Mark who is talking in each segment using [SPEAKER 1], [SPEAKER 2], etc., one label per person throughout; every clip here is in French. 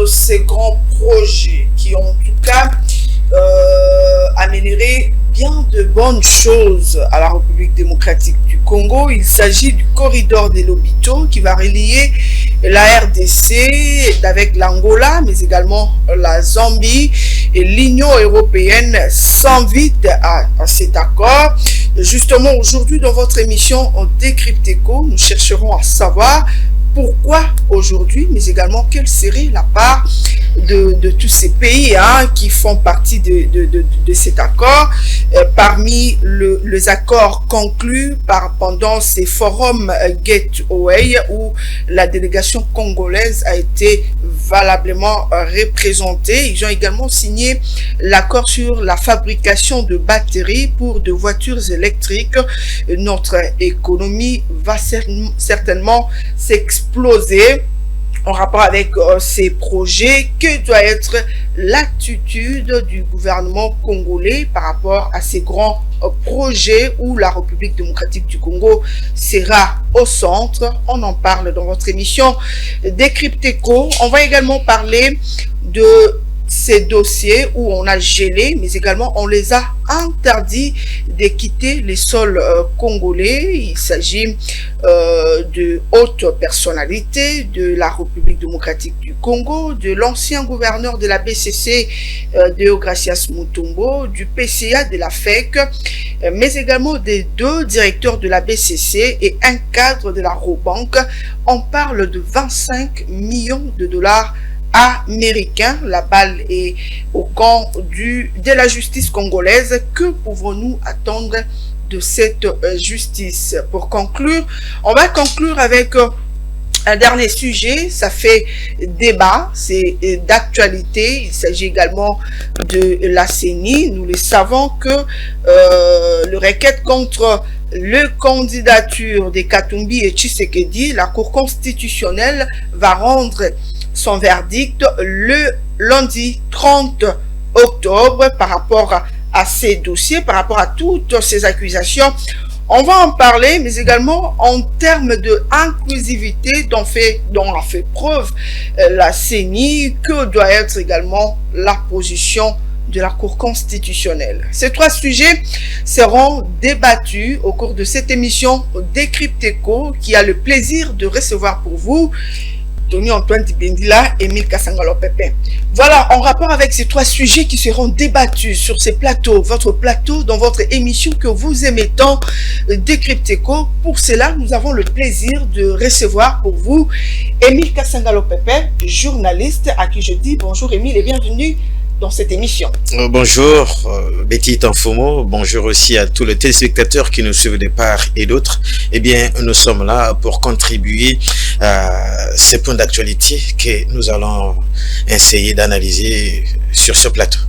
[SPEAKER 1] de ces grands projets qui ont en tout cas améliorer bien de bonnes choses à la République démocratique du Congo. Il s'agit du corridor des Lobito qui va relier la RDC avec l'Angola, mais également la Zambie, et l'Union européenne s'invite à cet accord. Justement, aujourd'hui, dans votre émission en Décrypteco, nous chercherons à savoir pourquoi aujourd'hui, mais également quelle serait la part de tous ces pays qui font partie de cet accord, parmi les accords conclus pendant ces forums Gateway où la délégation congolaise a été valablement représentée. Ils ont également signé l'accord sur la fabrication de batteries pour de voitures électriques. Notre économie va certainement s'exploser en rapport avec ces projets. Que doit être l'attitude du gouvernement congolais par rapport à ces grands projets où la République démocratique du Congo sera au centre? On en parle dans votre émission Décrypteco. On va également parler de ces dossiers où on a gelé, mais également on les a interdits de quitter les sols congolais. Il s'agit de hautes personnalités de la République démocratique du Congo, de l'ancien gouverneur de la BCC, Deogracias Mutombo, du PCA de la FEC, mais également des deux directeurs de la BCC et un cadre de la Robank. On parle de 25 millions de dollars américain. La balle est au camp de la justice congolaise. Que pouvons-nous attendre de cette justice? Pour conclure, on va conclure avec un dernier sujet. Ça fait débat, c'est d'actualité. Il s'agit également de la CENI. Nous le savons que le requête contre le candidature de Katumbi et Tshisekedi, la Cour constitutionnelle va rendre son verdict le lundi 30 octobre par rapport à ces dossiers, par rapport à toutes ces accusations. On va en parler, mais également en termes d'inclusivité dont a fait preuve la CENI. Que doit être également la position de la Cour constitutionnelle? Ces trois sujets seront débattus au cours de cette émission Décrypteco qui a le plaisir de recevoir pour vous Tony Antoine Dibendila et Emile Kasangalo-Pépin. Voilà, en rapport avec ces trois sujets qui seront débattus sur ces plateaux, votre plateau, dans votre émission que vous aimez tant, Décrypteco. Pour cela, nous avons le plaisir de recevoir pour vous Emile Kasangalo-Pépin, journaliste, à qui je dis bonjour Emile et bienvenue dans cette émission.
[SPEAKER 2] Bonjour Betty Tanfomo, bonjour aussi à tous les téléspectateurs qui nous suivent de part et d'autre. Eh bien, nous sommes là pour contribuer à ces points d'actualité que nous allons essayer d'analyser sur ce plateau.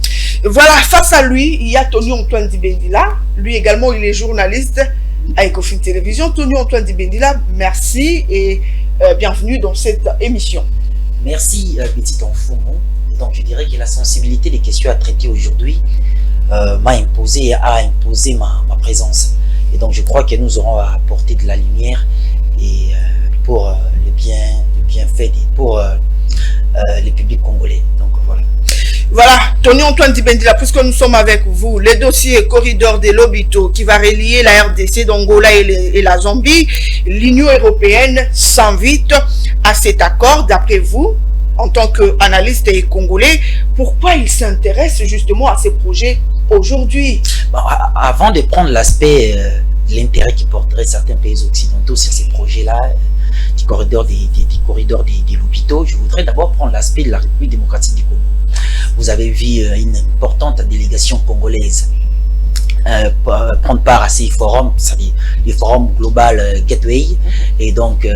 [SPEAKER 1] Voilà, face à lui, il y a Tony Antoine Dibendila. Lui également, il est journaliste à Ecofin Télévision. Tony Antoine Dibendila, merci et bienvenue dans cette émission.
[SPEAKER 3] Merci Betty Tanfomo. Donc je dirais que la sensibilité des questions à traiter aujourd'hui a imposé ma présence. Et donc je crois que nous aurons à apporter de la lumière et pour le bienfait pour les publics congolais. Donc voilà.
[SPEAKER 1] Voilà, Tony Antoine Dibendila, puisque nous sommes avec vous, les dossiers corridor des Lobito qui va relier la RDC d'Angola et la Zambie, l'Union européenne s'invite à cet accord. D'après vous, en tant qu'analyste et congolais, pourquoi il s'intéresse justement à ces projets aujourd'hui?
[SPEAKER 3] Bon, avant de prendre l'aspect de l'intérêt qui porterait certains pays occidentaux sur ces projets-là, du corridor des Lobito, je voudrais d'abord prendre l'aspect de la République démocratique du Congo. Vous avez vu une importante délégation congolaise prendre part à ces forums, c'est-à-dire les forums global Gateway, et donc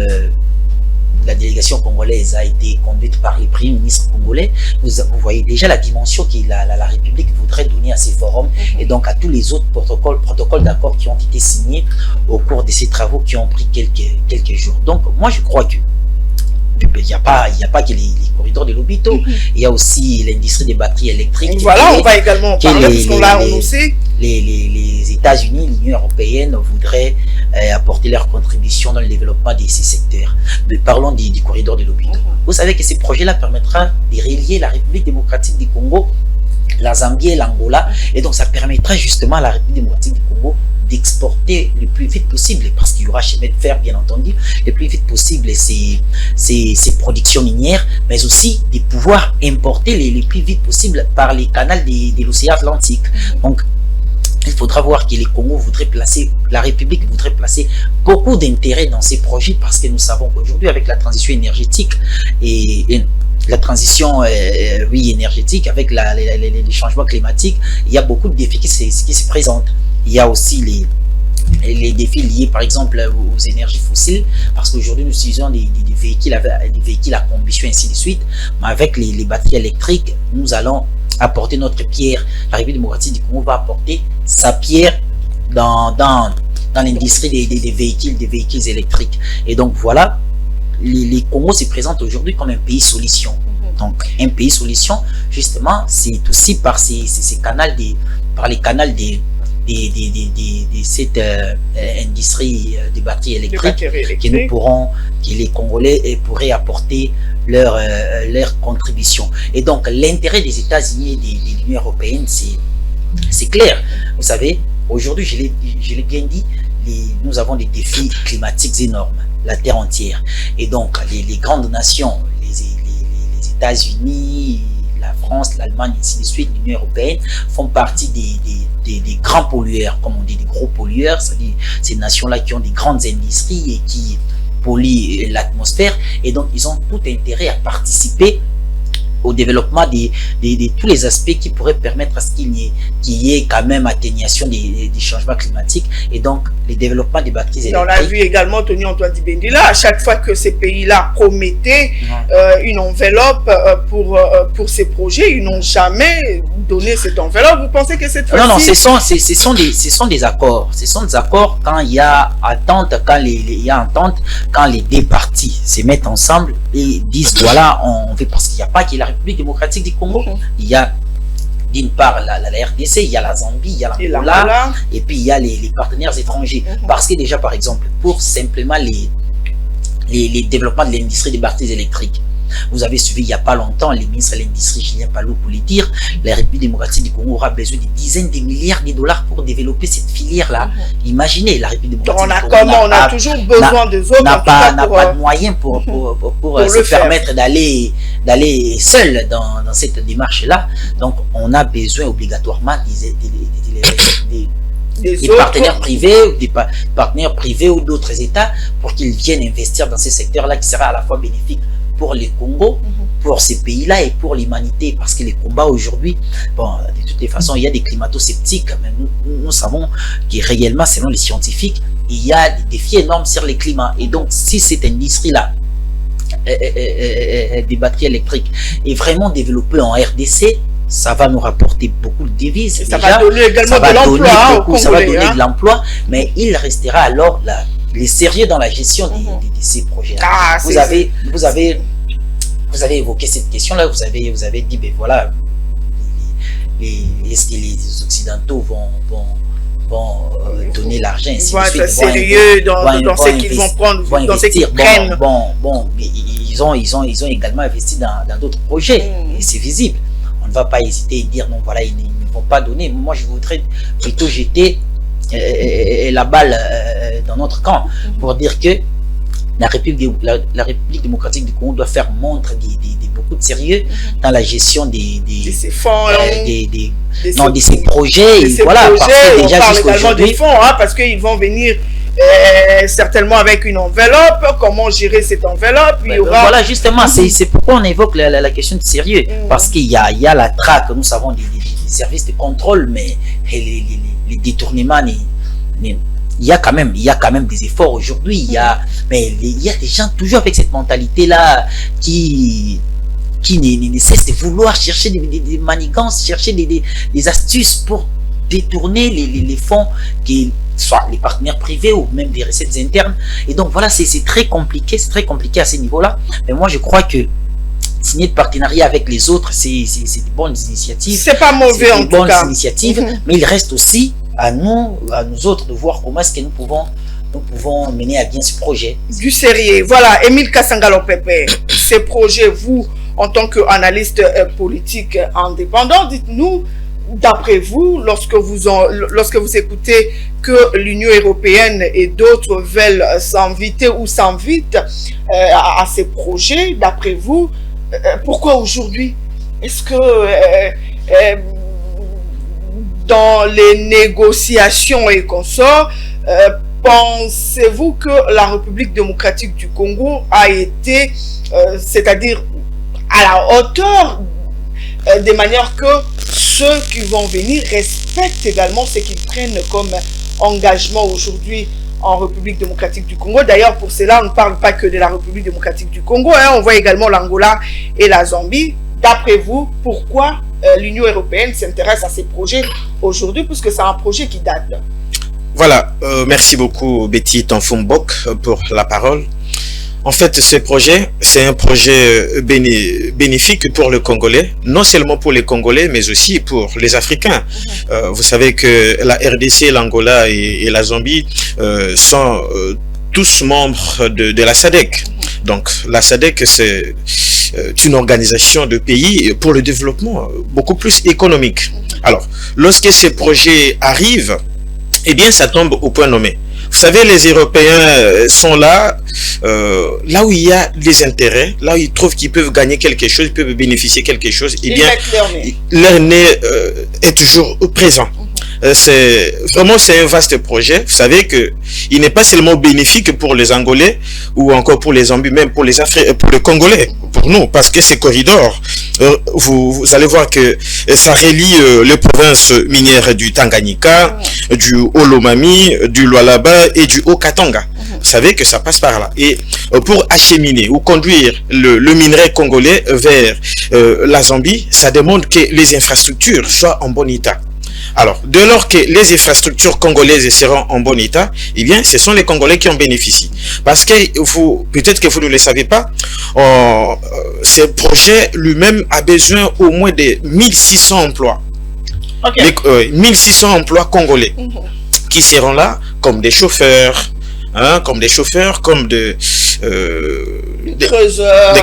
[SPEAKER 3] la délégation congolaise a été conduite par les premiers ministres congolais. Vous voyez déjà la dimension que la République voudrait donner à ces forums et donc à tous les autres protocoles d'accord qui ont été signés au cours de ces travaux qui ont pris quelques jours. Donc moi je crois que il n'y a pas que les corridors de l'hôpital, il y a aussi l'industrie des batteries électriques.
[SPEAKER 1] Voilà, on va également en parler, parce qu'on l'a annoncé.
[SPEAKER 3] Les États-Unis, l'Union européenne voudraient apporter leur contribution dans le développement de ces secteurs. Mais parlons du corridor de l'hôpital. Vous savez que ces projets-là permettront de relier la République démocratique du Congo, la Zambie et l'Angola, et donc ça permettra justement à la République démocratique du Congo d'exporter le plus vite possible, parce qu'il y aura chemin de fer bien entendu, le plus vite possible ces productions minières, mais aussi de pouvoir importer le plus vite possible par les canaux de l'océan Atlantique. Donc il faudra voir que les Congo voudraient placer, la République voudrait placer beaucoup d'intérêt dans ces projets, parce que nous savons qu'aujourd'hui avec la transition énergétique et la transition énergétique, avec les changements climatiques, il y a beaucoup de défis qui se présentent. Il y a aussi les défis liés par exemple aux énergies fossiles, parce qu'aujourd'hui nous utilisons des véhicules à combustion et ainsi de suite, mais avec les batteries électriques, nous allons apporter notre pierre. La République démocratique du Congo va apporter sa pierre dans l'industrie des véhicules électriques. Et donc voilà, les Congo se présentent aujourd'hui comme un pays solution. Donc un pays solution, justement, c'est aussi par les canaux de cette industrie des batteries électriques que les Congolais pourraient apporter leur contribution. Et donc l'intérêt des États-Unis et de l'Union européenne, c'est clair. Vous savez, aujourd'hui, je l'ai bien dit, nous avons des défis climatiques énormes, la terre entière. Et donc les grandes nations, les États-Unis, la France, l'Allemagne, ainsi de suite, l'Union européenne, font partie des grands pollueurs, comme on dit, des gros pollueurs, c'est-à-dire ces nations-là qui ont des grandes industries et qui polluent l'atmosphère, et donc ils ont tout intérêt à participer au développement de tous les aspects qui pourraient permettre à ce qu'il y ait quand même atténuation des changements climatiques, et donc les développements des batteries électriques.
[SPEAKER 1] On l'a vu également, Tony Antoine Dibendila, à chaque fois que ces pays-là promettaient une enveloppe pour ces projets, ils n'ont jamais donné cette enveloppe. Vous pensez que cette fois-ci...
[SPEAKER 3] Non, ce sont des accords. Ce sont des accords quand il y a attente, quand les deux parties se mettent ensemble et disent voilà, on veut, parce qu'il n'y a pas que la République démocratique du Congo, il y a d'une part la RDC, il y a la Zambie, il y a l'Angola, et puis il y a les partenaires étrangers. Parce que déjà, par exemple, pour simplement les développements de l'industrie des batteries électriques, vous avez suivi il n'y a pas longtemps le ministre de l'Industrie, Julien Palu, pour le dire, la République démocratique du Congo aura besoin de dizaines de milliards de dollars pour développer cette filière-là. Imaginez, la République démocratique du Congo
[SPEAKER 1] on a toujours besoin de autres,
[SPEAKER 3] n'a pas de moyens pour se permettre d'aller seul dans cette démarche-là. Donc, on a besoin obligatoirement des partenaires privés ou d'autres États pour qu'ils viennent investir dans ces secteurs-là, qui sera à la fois bénéfique pour les Congo, pour ces pays-là et pour l'humanité, parce que les combats aujourd'hui, bon, de toutes les façons, il y a des climato-sceptiques, mais nous savons que réellement, selon les scientifiques, il y a des défis énormes sur le climat. Et donc, si cette industrie-là des batteries électriques est vraiment développée en RDC, ça va nous rapporter beaucoup de devises.
[SPEAKER 1] Ça va donner également de l'emploi.
[SPEAKER 3] Ça va donner de l'emploi, mais il restera alors les sérieux dans la gestion de ces projets-là. Vous avez évoqué cette question-là, vous avez dit, ben voilà, est-ce que les Occidentaux vont donner l'argent, ainsi de suite,
[SPEAKER 1] sérieux dans ce qu'ils vont prendre, dans ce qu'ils prennent.
[SPEAKER 3] Bon, mais ils ont également investi dans d'autres projets, et c'est visible. On ne va pas hésiter et dire non, voilà, ils ne vont pas donner. Moi, je voudrais plutôt jeter la balle dans notre camp pour dire que la République démocratique du Congo doit faire montre de beaucoup de sérieux dans la gestion de
[SPEAKER 1] ces fonds,
[SPEAKER 3] de ces projets. Voilà, parce que déjà
[SPEAKER 1] jusqu'à des fonds, parce qu'ils vont venir certainement avec une enveloppe. Comment gérer cette enveloppe?
[SPEAKER 3] Voilà, justement, c'est pourquoi on évoque la question de sérieux, parce qu'il y a la traque, nous savons, des services de contrôle, mais les détournements, il y a quand même des efforts aujourd'hui. Mais il y a des gens toujours avec cette mentalité-là qui ne cessent de vouloir chercher des manigances, chercher des astuces pour détourner les fonds soit les partenaires privés ou même des recettes internes. Et donc voilà, c'est très compliqué à ce niveau-là. Mais moi, je crois que signer de partenariat avec les autres, c'est de bonnes initiatives.
[SPEAKER 1] C'est pas mauvais en tout cas.
[SPEAKER 3] Bonnes initiatives, mais il reste aussi à nous autres, de voir comment est-ce que nous pouvons mener à bien ce projet.
[SPEAKER 1] Du sérieux. Voilà, Émile Kassangalo-Pepe, ces projets, vous, en tant qu'analyste politique indépendant, dites-nous, d'après vous, lorsque vous écoutez que l'Union européenne et d'autres veulent s'inviter ou s'invitent à ces projets, d'après vous, pourquoi aujourd'hui? Est-ce que dans les négociations et consorts, pensez-vous que la République démocratique du Congo a été, c'est-à-dire à la hauteur, de manière que ceux qui vont venir respectent également ce qu'ils prennent comme engagement aujourd'hui en République démocratique du Congo? D'ailleurs, pour cela, on ne parle pas que de la République démocratique du Congo, hein, on voit également l'Angola et la Zambie. D'après vous, pourquoi l'Union européenne s'intéresse à ces projets aujourd'hui, puisque c'est un projet qui date?
[SPEAKER 2] Voilà, merci beaucoup Betty Tanfumbok pour la parole. En fait, ce projet, c'est un projet bénéfique pour le Congolais, non seulement pour les Congolais, mais aussi pour les Africains. Vous savez que la RDC, l'Angola et la Zambie sont tous membres de la SADC. Donc, la SADC, c'est une organisation de pays pour le développement beaucoup plus économique. Alors, lorsque ces projets arrivent, eh bien, ça tombe au point nommé. Vous savez, les Européens sont là, là où il y a des intérêts, là où ils trouvent qu'ils peuvent gagner quelque chose, ils peuvent bénéficier quelque chose, eh bien, leur nez est toujours présent. C'est un vaste projet. Vous savez que il n'est pas seulement bénéfique pour les Angolais ou encore pour les Zambiens, même pour les Africains, pour les Congolais, pour nous, parce que ces corridors, vous allez voir que ça relie les provinces minières du Tanganyika, du Haut-Lomami, du Lualaba et du Haut-Katanga. Vous savez que ça passe par là. Et pour acheminer ou conduire le minerai congolais vers la Zambie, ça demande que les infrastructures soient en bon état. Alors, dès lors que les infrastructures congolaises seront en bon état, eh bien, ce sont les Congolais qui en bénéficient. Parce que peut-être que vous ne le savez pas, ce projet lui-même a besoin au moins de 1600 emplois. Okay. 1600 emplois congolais qui seront là comme des chauffeurs, comme des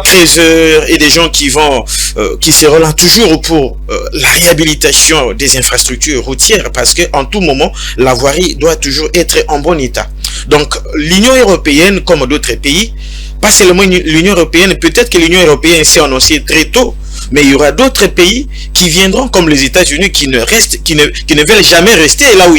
[SPEAKER 2] creuseurs et des gens qui seront là toujours pour la réhabilitation des infrastructures routières, parce que en tout moment la voirie doit toujours être en bon état. Donc l'Union européenne, comme d'autres pays, pas seulement l'Union européenne, peut-être que l'Union européenne s'est annoncée très tôt, mais il y aura d'autres pays qui viendront comme les États-Unis qui ne veulent jamais rester là où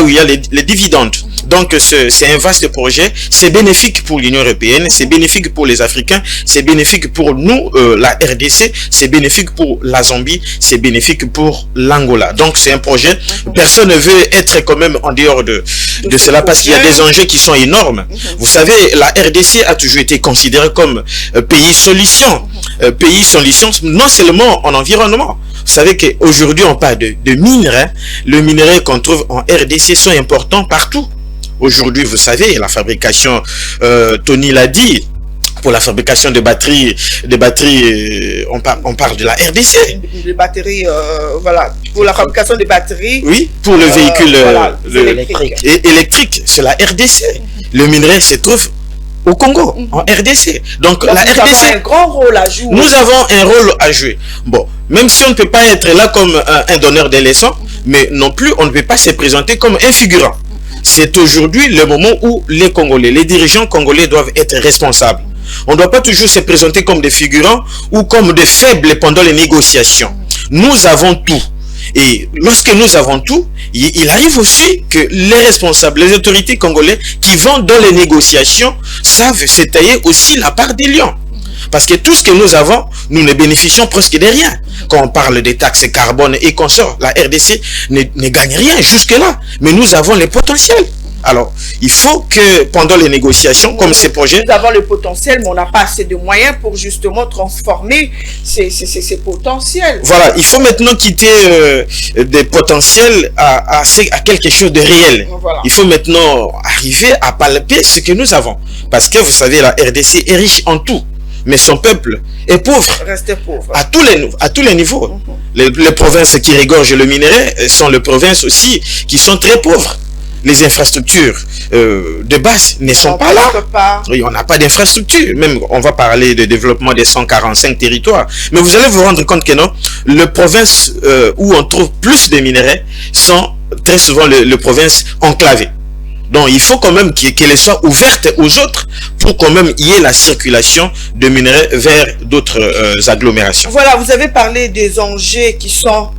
[SPEAKER 2] il y a les dividendes. Donc c'est un vaste projet, c'est bénéfique pour l'Union européenne, c'est bénéfique pour les Africains, c'est bénéfique pour nous, la RDC, c'est bénéfique pour la Zambie, c'est bénéfique pour l'Angola. Donc c'est un projet, personne ne veut être quand même en dehors de cela, parce qu'il y a des enjeux qui sont énormes. Vous savez, la RDC a toujours été considérée comme pays solution, non seulement en environnement. Vous savez qu'aujourd'hui on parle de mines, hein. Le minerai qu'on trouve en RDC sont importants partout. Aujourd'hui, vous savez, la fabrication, Tony l'a dit, pour la fabrication de batteries, on parle de la RDC.
[SPEAKER 1] Des batteries, voilà, pour la fabrication des batteries.
[SPEAKER 2] Oui, pour le véhicule électrique, c'est la RDC. Le minerai se trouve au Congo, en RDC. Donc la RDC,
[SPEAKER 1] nous avons un grand rôle à jouer.
[SPEAKER 2] Nous avons un rôle à jouer. Bon, même si on ne peut pas être là comme un donneur de leçons, mais non plus on ne peut pas se présenter comme un figurant. C'est aujourd'hui le moment où les Congolais, les dirigeants congolais doivent être responsables. On ne doit pas toujours se présenter comme des figurants ou comme des faibles pendant les négociations. Nous avons tout. Et lorsque nous avons tout, il arrive aussi que les responsables, les autorités congolais qui vont dans les négociations savent se tailler aussi la part des lions. Parce que tout ce que nous avons, nous ne bénéficions presque de rien. Quand on parle des taxes carbone et consorts, la RDC ne gagne rien jusque-là. Mais nous avons les potentiels. Alors, il faut que pendant les négociations, comme ces projets...
[SPEAKER 1] Nous avons le potentiel, mais on n'a pas assez de moyens pour justement transformer ces potentiels.
[SPEAKER 2] Voilà, il faut maintenant quitter des potentiels à quelque chose de réel.
[SPEAKER 1] Voilà.
[SPEAKER 2] Il faut maintenant arriver à palper ce que nous avons. Parce que vous savez, la RDC est riche en tout, mais son peuple est pauvre.
[SPEAKER 1] Reste pauvre.
[SPEAKER 2] À tous les niveaux. Les provinces qui regorgent le minerai sont les provinces aussi qui sont très pauvres. Les infrastructures de base ne sont pas là. Oui, on n'a pas d'infrastructure. Même, on va parler de développement des 145 territoires. Mais vous allez vous rendre compte que non, les provinces où on trouve plus de minerais sont très souvent les provinces enclavées. Donc, il faut quand même qu'elles soient ouvertes aux autres pour quand même y ait la circulation de minerais vers d'autres agglomérations.
[SPEAKER 1] Voilà, vous avez parlé des enjeux qui sont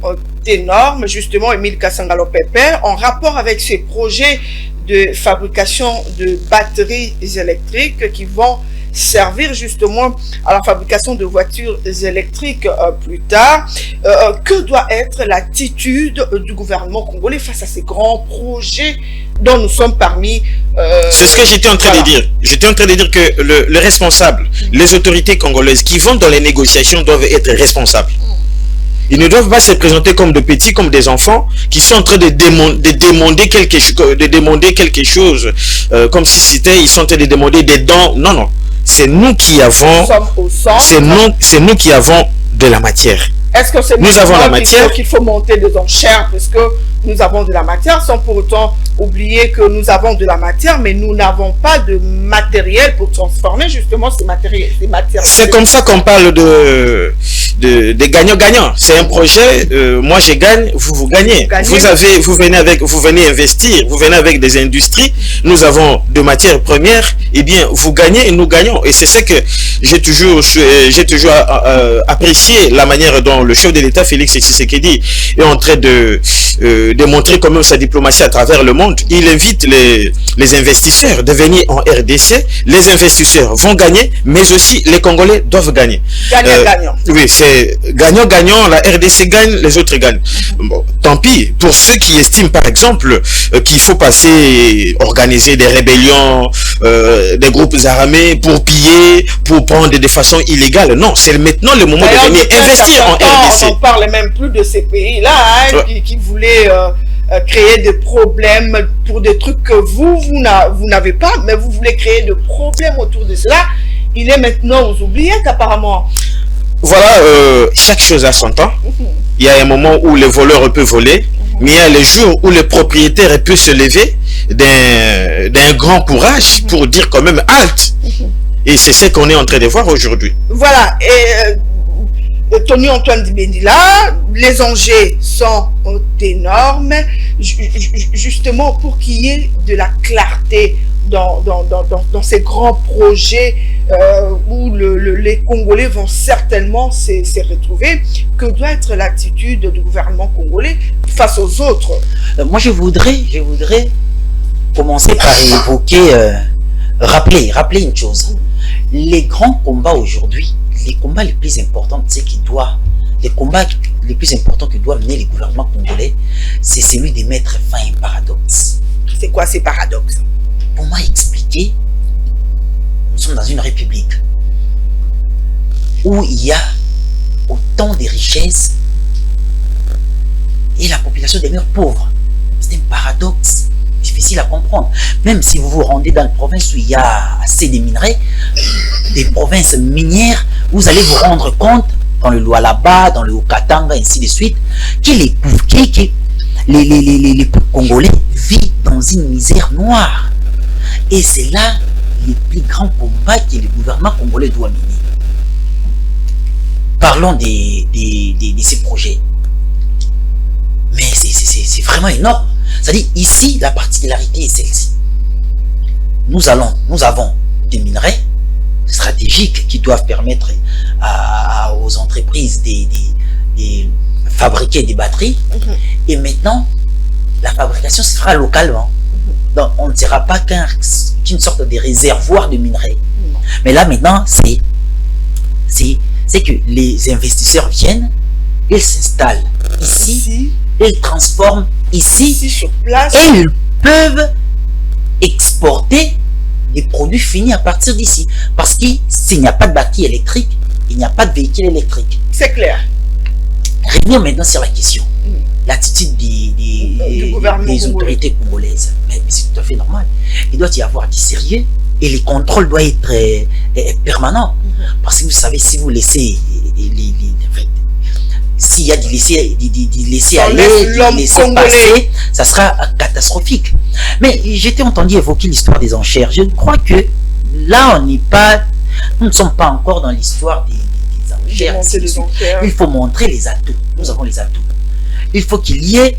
[SPEAKER 1] énormes, justement, Émile Kasangalo-Pépé, en rapport avec ces projets de fabrication de batteries électriques qui vont servir justement à la fabrication de voitures électriques plus tard. Que doit être l'attitude du gouvernement congolais face à ces grands projets dont nous sommes parmi...
[SPEAKER 2] C'est ce que j'étais en train de dire. J'étais en train de dire que le responsable, les autorités congolaises qui vont dans les négociations doivent être responsables. Ils ne doivent pas se présenter comme de petits, comme des enfants qui sont en train de demander quelque chose, comme si c'était, ils sont en train de demander des dons. Non, non. C'est nous qui avons, c'est nous qui avons de la matière.
[SPEAKER 1] Est-ce que c'est
[SPEAKER 2] nous avons la matière
[SPEAKER 1] qu'il faut monter des enchères parce que nous avons de la matière sans pour autant oublier que nous avons de la matière, mais nous n'avons pas de matériel pour transformer justement ces matières.
[SPEAKER 2] C'est comme ça qu'on parle de gagnant-gagnant. C'est un projet, moi je gagne, vous gagnez. Vous venez investir, vous venez avec des industries, nous avons de matières premières, et bien vous gagnez et nous gagnons. Et c'est ça que j'ai toujours apprécié la manière dont le chef de l'État, Félix Tshisekedi, est en train de montrer quand même sa diplomatie à travers le monde. Il invite les investisseurs de venir en RDC. Les investisseurs vont gagner, mais aussi les Congolais doivent gagner.
[SPEAKER 1] Gagnant-gagnant.
[SPEAKER 2] Oui, c'est gagnant-gagnant. La RDC gagne, les autres gagnent. Bon, tant pis. Pour ceux qui estiment, par exemple, qu'il faut organiser des rébellions, des groupes armés pour piller, pour prendre de façon illégale. Non, c'est maintenant le moment de venir investir en RDC.
[SPEAKER 1] On ne parle même plus de ces pays-là qui voulaient créer des problèmes pour des trucs que vous n'avez pas, mais vous voulez créer des problèmes autour de cela. Il est maintenant aux oubliettes apparemment.
[SPEAKER 2] Voilà, chaque chose a son temps. Il y a un moment où le voleur peut voler, mais il y a les jours où le propriétaire peut se lever d'un grand courage pour dire quand même halte. Et c'est ce qu'on est en train de voir aujourd'hui.
[SPEAKER 1] Voilà, et Tony Antoine Dibendila, les enjeux sont énormes, justement pour qu'il y ait de la clarté dans ces grands projets où les Congolais vont certainement se retrouver. Que doit être l'attitude du gouvernement congolais face aux autres?
[SPEAKER 3] Moi, je voudrais commencer par évoquer, rappeler une chose. Les grands combats aujourd'hui, les combats les plus importants, les combats les plus importants que doit mener le gouvernement congolais, c'est celui de mettre fin à un paradoxe.
[SPEAKER 1] C'est quoi ces paradoxes?
[SPEAKER 3] Pour moi expliquer, nous sommes dans une république où il y a autant de richesses et la population demeure pauvre. C'est un paradoxe difficile à comprendre. Même si vous vous rendez dans une province où il y a assez de minerais, des provinces minières, vous allez vous rendre compte, dans le Lualaba, dans le Haut-Katanga, ainsi de suite, que les Congolais vivent dans une misère noire. Et c'est là les plus grands combats que le gouvernement congolais doit mener. Parlons de ces projets. Mais c'est vraiment énorme. C'est-à-dire, ici, la particularité est celle-ci. Nous avons des minerais stratégiques qui doivent permettre aux entreprises de fabriquer des batteries. Et maintenant, la fabrication se fera localement. Donc, on ne sera pas qu'une sorte de réservoir de minerais. Mais là, maintenant, c'est que les investisseurs viennent, ils s'installent ici, ils transforment ici
[SPEAKER 1] sur place.
[SPEAKER 3] Et ils peuvent exporter des produits finis à partir d'ici. Parce que s'il n'y a pas de batterie électrique, il n'y a pas de véhicule électrique.
[SPEAKER 1] C'est clair.
[SPEAKER 3] Revenons maintenant sur la question. L'attitude des autorités congolaises. Mais c'est tout à fait normal. Il doit y avoir du sérieux et les contrôles doivent être permanents. Parce que vous savez, si vous laissez s'il y a du laisser aller, du laisser passer, ça sera catastrophique. Mais j'étais entendu évoquer l'histoire des enchères. Je crois que là, nous ne sommes pas encore dans l'histoire des enchères. Il faut montrer les atouts. Nous avons les atouts. Il faut qu'il y ait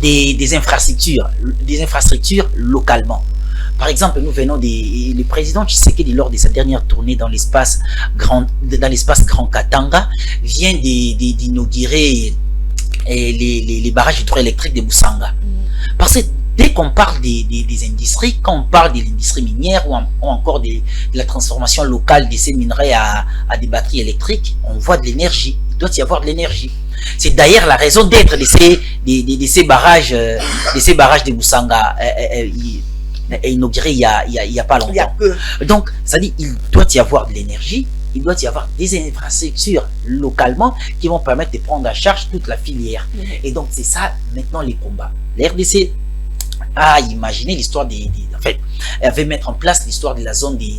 [SPEAKER 3] des infrastructures localement. Par exemple, nous venons le président Tshisekedi, lors de sa dernière tournée dans l'espace Grand Katanga, vient d'inaugurer les barrages hydroélectriques de Musanga. Parce que dès qu'on parle des industries, quand on parle de l'industrie minière ou encore de la transformation locale de ces minerais à des batteries électriques, on voit de l'énergie. Il doit y avoir de l'énergie. C'est d'ailleurs la raison d'être de ces barrages de Musanga inaugurés il y a pas longtemps. Donc, ça dit il doit y avoir de l'énergie, il doit y avoir des infrastructures localement qui vont permettre de prendre en charge toute la filière. Et donc, c'est ça maintenant les combats. La RDC a imaginé l'histoire elle avait mettre en place l'histoire de la zone des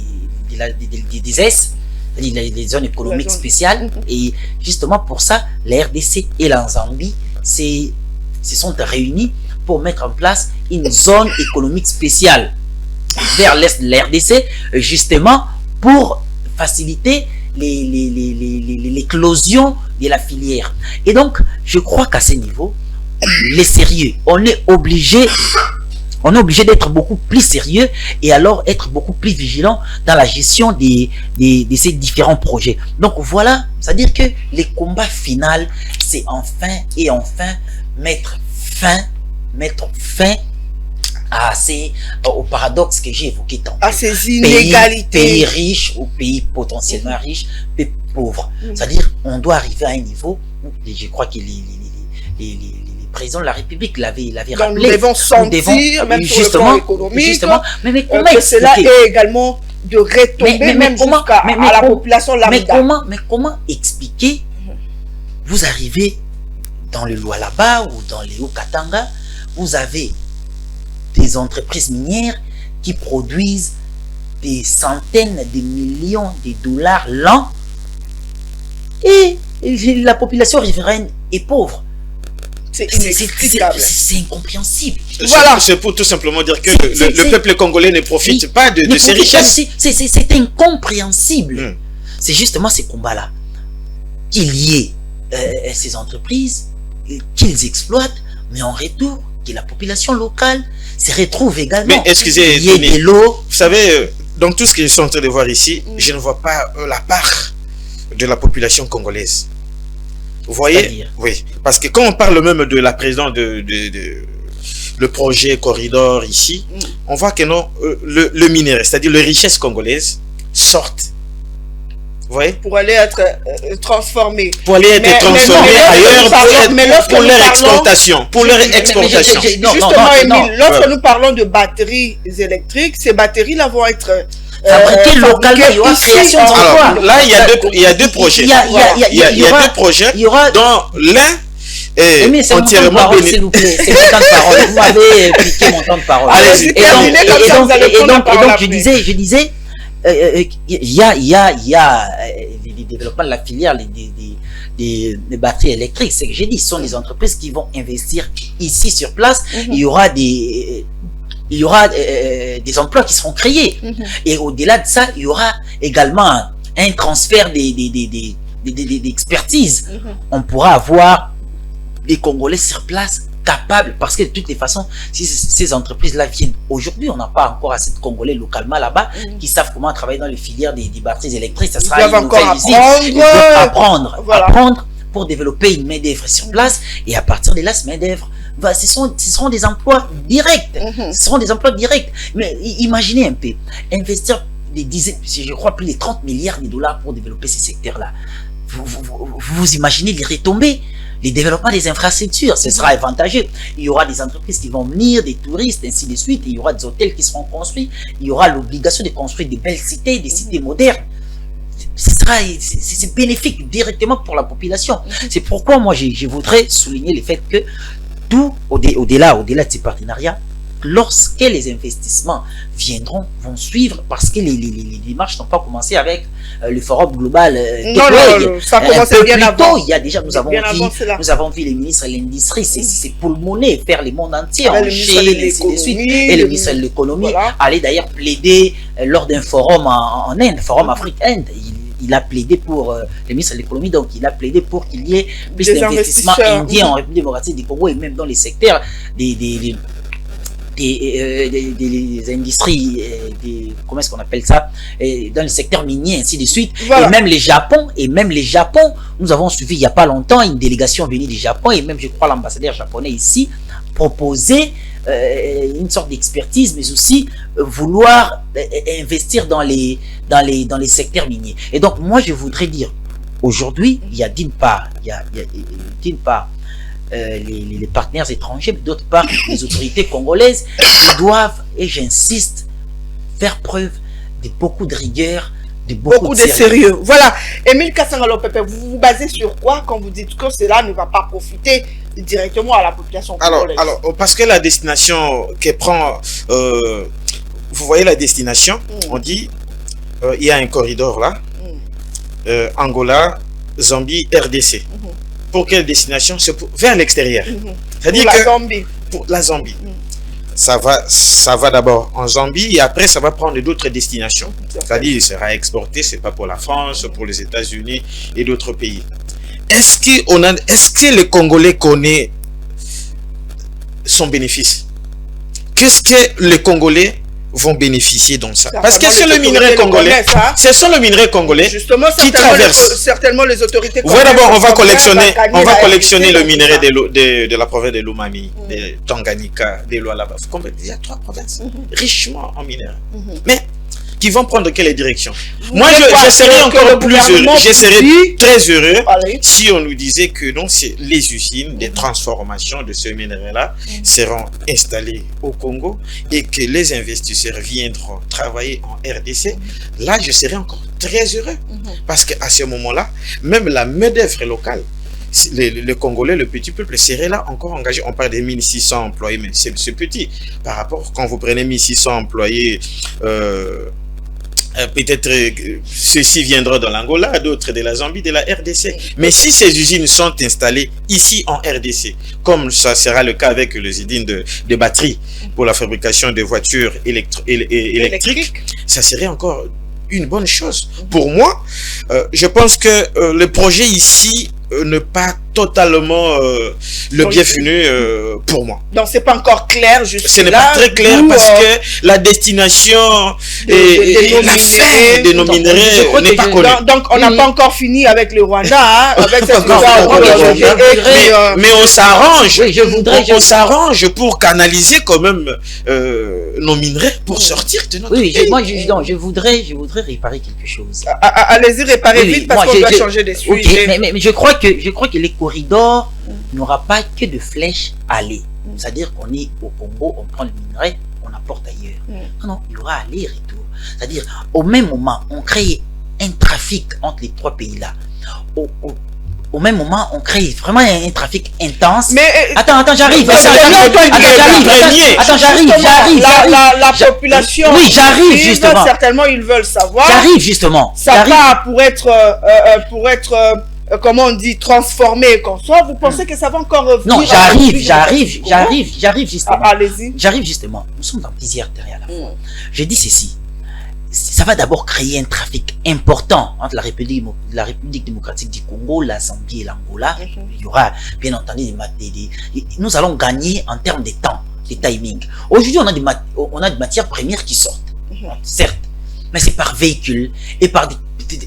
[SPEAKER 3] S, les zones économiques spéciales. Et justement pour ça, la RDC et la Zambie se sont réunis pour mettre en place une zone économique spéciale vers l'est de la RDC, justement pour faciliter l'éclosion de la filière. Et donc, je crois qu'à ce niveau, les sérieux, on est obligé d'être beaucoup plus sérieux et alors être beaucoup plus vigilant dans la gestion de ces différents projets. Donc voilà, c'est-à-dire que les combats finaux, c'est enfin mettre fin au paradoxe que j'ai évoqué tantôt.
[SPEAKER 1] À ces inégalités.
[SPEAKER 3] Pays riches ou pays potentiellement riches, pays pauvres. C'est-à-dire on doit arriver à un niveau où je crois que les présidents de la République l'avaient rappelé.
[SPEAKER 1] Nous devons sentir, même sur le plan économique,
[SPEAKER 3] mais comment
[SPEAKER 1] que cela est également de retomber même jusqu'à la population lambda.
[SPEAKER 3] Mais comment expliquer, vous arrivez dans le Lualaba ou dans les Haut-Katanga, vous avez des entreprises minières qui produisent des centaines de millions de dollars l'an et la population riveraine est pauvre.
[SPEAKER 1] C'est inexplicable.
[SPEAKER 3] C'est incompréhensible.
[SPEAKER 2] Voilà. C'est pour tout simplement dire que le peuple congolais ne profite pas de ces richesses.
[SPEAKER 3] C'est incompréhensible. C'est justement ces combats-là. Qu'il y ait ces entreprises, qu'ils exploitent, mais en retour, que la population locale se retrouve également.
[SPEAKER 2] Mais excusez,
[SPEAKER 3] il y ait de l'eau.
[SPEAKER 2] Vous savez, dans tout ce que je suis en train de voir ici, je ne vois pas la part de la population congolaise. Vous voyez? Oui. Parce que quand on parle même de la présidence le projet Corridor ici, on voit que non, le minerai, c'est-à-dire les richesses congolaises, sortent. Vous voyez?
[SPEAKER 1] Pour aller être transformés.
[SPEAKER 2] Pour aller être transformés ailleurs pour leur exportation. Pour leur exportation.
[SPEAKER 1] Justement, Émile, lorsque nous parlons de batteries électriques, ces batteries-là vont être
[SPEAKER 3] fabriquées localement, il y aura création d'emplois.
[SPEAKER 2] Alors là, il y a deux projets. Il y a deux projets dont l'un est entièrement bénéfique.
[SPEAKER 3] S'il vous plaît, c'est mon temps de parole. Vous m'avez piqué mon temps de parole. Et donc, je disais, il y a les développements de la filière des batteries électriques. C'est que j'ai dit, ce sont les entreprises qui vont investir ici sur place. Il y aura des emplois qui seront créés. Et au-delà de ça, il y aura également un transfert d'expertise. On pourra avoir des Congolais sur place capables, parce que de toutes les façons, si ces entreprises-là viennent aujourd'hui, on n'a pas encore assez de Congolais localement là-bas qui savent comment travailler dans les filières des batteries électriques. Ça sera une nouvelle usine. Ils doivent apprendre pour développer une main-d'œuvre sur place, et à partir de là, cette main-d'œuvre, ce seront des emplois directs. Ce seront des emplois directs. Mais imaginez un peu, investir des dizaines, je crois plus de 30 milliards de dollars pour développer ces secteurs-là. Vous imaginez les retombées? les développements des infrastructures, ce sera avantageux. Il y aura des entreprises qui vont venir, des touristes, ainsi de suite. Il y aura des hôtels qui seront construits. Il y aura l'obligation de construire des belles cités, des cités modernes. C'est bénéfique directement pour la population. C'est pourquoi moi, je voudrais souligner le fait que tout, au-delà de ces partenariats, lorsque les investissements vont suivre, parce que les démarches n'ont pas commencé avec le forum global.
[SPEAKER 1] Non, ça a commencé bien avant.
[SPEAKER 3] Il y a déjà, nous avons vu les ministres de l'industrie, c'est pulmoner, faire le monde entier, en Chine, et le ministre de l'économie, aller d'ailleurs plaider lors d'un forum en Inde, forum Afrique-Inde. Il a plaidé pour le ministre de l'économie, donc il a plaidé pour qu'il y ait plus d'investissements indiens en République démocratique du Congo et même dans les secteurs des industries, comment est-ce qu'on appelle ça, dans le secteur minier, ainsi de suite. Voilà. Et même les Japon, nous avons suivi il n'y a pas longtemps une délégation venue du Japon, et même je crois l'ambassadeur japonais ici proposer une sorte d'expertise, mais aussi vouloir investir dans les secteurs miniers. Et donc moi je voudrais dire, aujourd'hui, il y a d'une part, les partenaires étrangers, mais d'autre part, les autorités congolaises qui doivent, et j'insiste, faire preuve de beaucoup de rigueur, de beaucoup de sérieux.
[SPEAKER 1] Voilà. Émile Kassangalo-Pepe, vous vous basez sur quoi quand vous dites que cela ne va pas profiter directement à la population congolaise?
[SPEAKER 2] Alors, parce que la destination qu'elle prend, vous voyez la destination, on dit, il y a un corridor là, Angola, Zambie, RDC. Pour quelle destination? C'est vers l'extérieur. C'est-à-dire que pour la Zambie, ça va d'abord en Zambie et après ça va prendre d'autres destinations. C'est-à-dire il sera exporté, c'est pas pour la France, pour les États-Unis et d'autres pays. Est-ce que le Congolais connaît son bénéfice? Qu'est-ce que les Congolais vont bénéficier dans ça? Parce que c'est le minerai congolais. Ce sont le minerai congolais qui traverse.
[SPEAKER 1] Certainement les autorités
[SPEAKER 2] congolaises. Voilà, d'abord on va collectionner le minerai de la province de Lomami, de Tanganyika, de Lualaba. Il y a 3 provinces richement en minerai. Mais qui vont prendre quelle direction? Moi, je serais encore plus heureux. Je serais très heureux si on nous disait que donc les usines de transformation de ce minerai-là seront installées au Congo et que les investisseurs viendront travailler en RDC. Là, je serais encore très heureux. Parce qu'à ce moment-là, même la main-d'œuvre locale, le Congolais, le petit peuple serait là encore engagé. On parle de 1600 employés, mais c'est petit. Par rapport, quand vous prenez 1600 employés, peut-être ceux-ci viendront de l'Angola, d'autres de la Zambie, de la RDC. Mais si ces usines sont installées ici en RDC, comme ça sera le cas avec les usines de batteries pour la fabrication de voitures électriques, ça serait encore une bonne chose. Pour moi, je pense que le projet ici n'est pas totalement le bienvenu pour moi.
[SPEAKER 1] Donc c'est pas encore clair jusque-là.
[SPEAKER 2] Ce n'est pas très clair parce que la destination et la fin de nos minerais n'est pas connue.
[SPEAKER 1] Donc on n'a pas encore fini avec le Rwanda, avec cette
[SPEAKER 2] mais on s'arrange. On s'arrange pour canaliser quand même nos minerais pour sortir de notre pays.
[SPEAKER 3] Moi je voudrais réparer quelque chose.
[SPEAKER 1] Allez-y, réparer vite parce qu'on doit changer de sujet.
[SPEAKER 3] Mais je crois que les corridors n'aura pas que de flèches aller. C'est-à-dire qu'on est au Congo, on prend le minerai, on apporte ailleurs. Non, il y aura aller-retour. C'est-à-dire, au même moment, on crée un trafic entre les 3 pays-là. Au même moment, on crée vraiment un trafic intense.
[SPEAKER 1] Mais
[SPEAKER 3] attends, j'arrive.
[SPEAKER 1] La population.
[SPEAKER 3] Oui, j'arrive justement.
[SPEAKER 1] Certainement, ils veulent savoir.
[SPEAKER 3] J'arrive justement.
[SPEAKER 1] Ça va pour être comment on dit, transformé comme ça. Vous pensez que ça va encore revenir?
[SPEAKER 3] Non, j'arrive justement.
[SPEAKER 1] Allez-y.
[SPEAKER 3] J'arrive justement. Nous sommes dans plusieurs terrains à la fois. Je dis ceci. Ça va d'abord créer un trafic important entre la République démocratique du Congo, la Zambie et l'Angola. Il y aura bien entendu nous allons gagner en termes de temps, de timing. Aujourd'hui, on a des matières premières qui sortent, certes, mais c'est par véhicule et par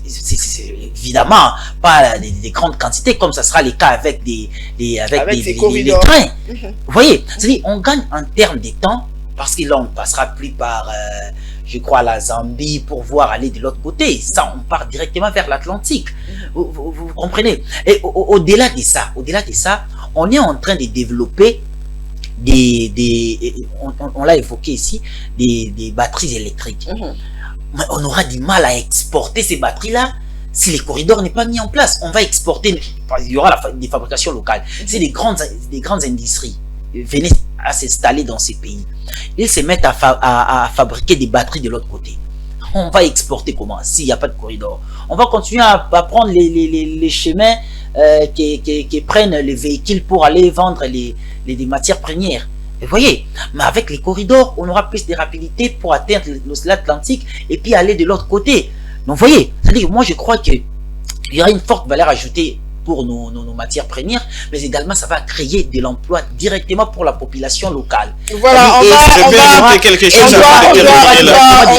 [SPEAKER 3] c'est évidemment pas des grandes quantités comme ça sera le cas avec les trains. Vous voyez, c'est-à-dire on gagne en termes de temps parce que là on ne passera plus par je crois, la Zambie pour voir aller de l'autre côté. Ça, on part directement vers l'Atlantique. Vous comprenez? Et au-delà de ça, on est en train de développer on l'a évoqué ici, des batteries électriques. Mais on aura du mal à exporter ces batteries-là si les corridors n'est pas mis en place. On va exporter, il y aura des fabrications locales. C'est des grandes industries venaient à s'installer dans ces pays. Ils se mettent à fabriquer des batteries de l'autre côté. On va exporter comment s'il n'y a pas de corridor? On va continuer à prendre les chemins qui prennent les véhicules pour aller vendre les matières premières. Vous voyez, mais avec les corridors, on aura plus de rapidité pour atteindre l'Atlantique et puis aller de l'autre côté. Donc, vous voyez, c'est-à-dire, moi, je crois qu'il y aura une forte valeur ajoutée pour nos matières premières, mais également, ça va créer de l'emploi directement pour la population locale.
[SPEAKER 1] Voilà, on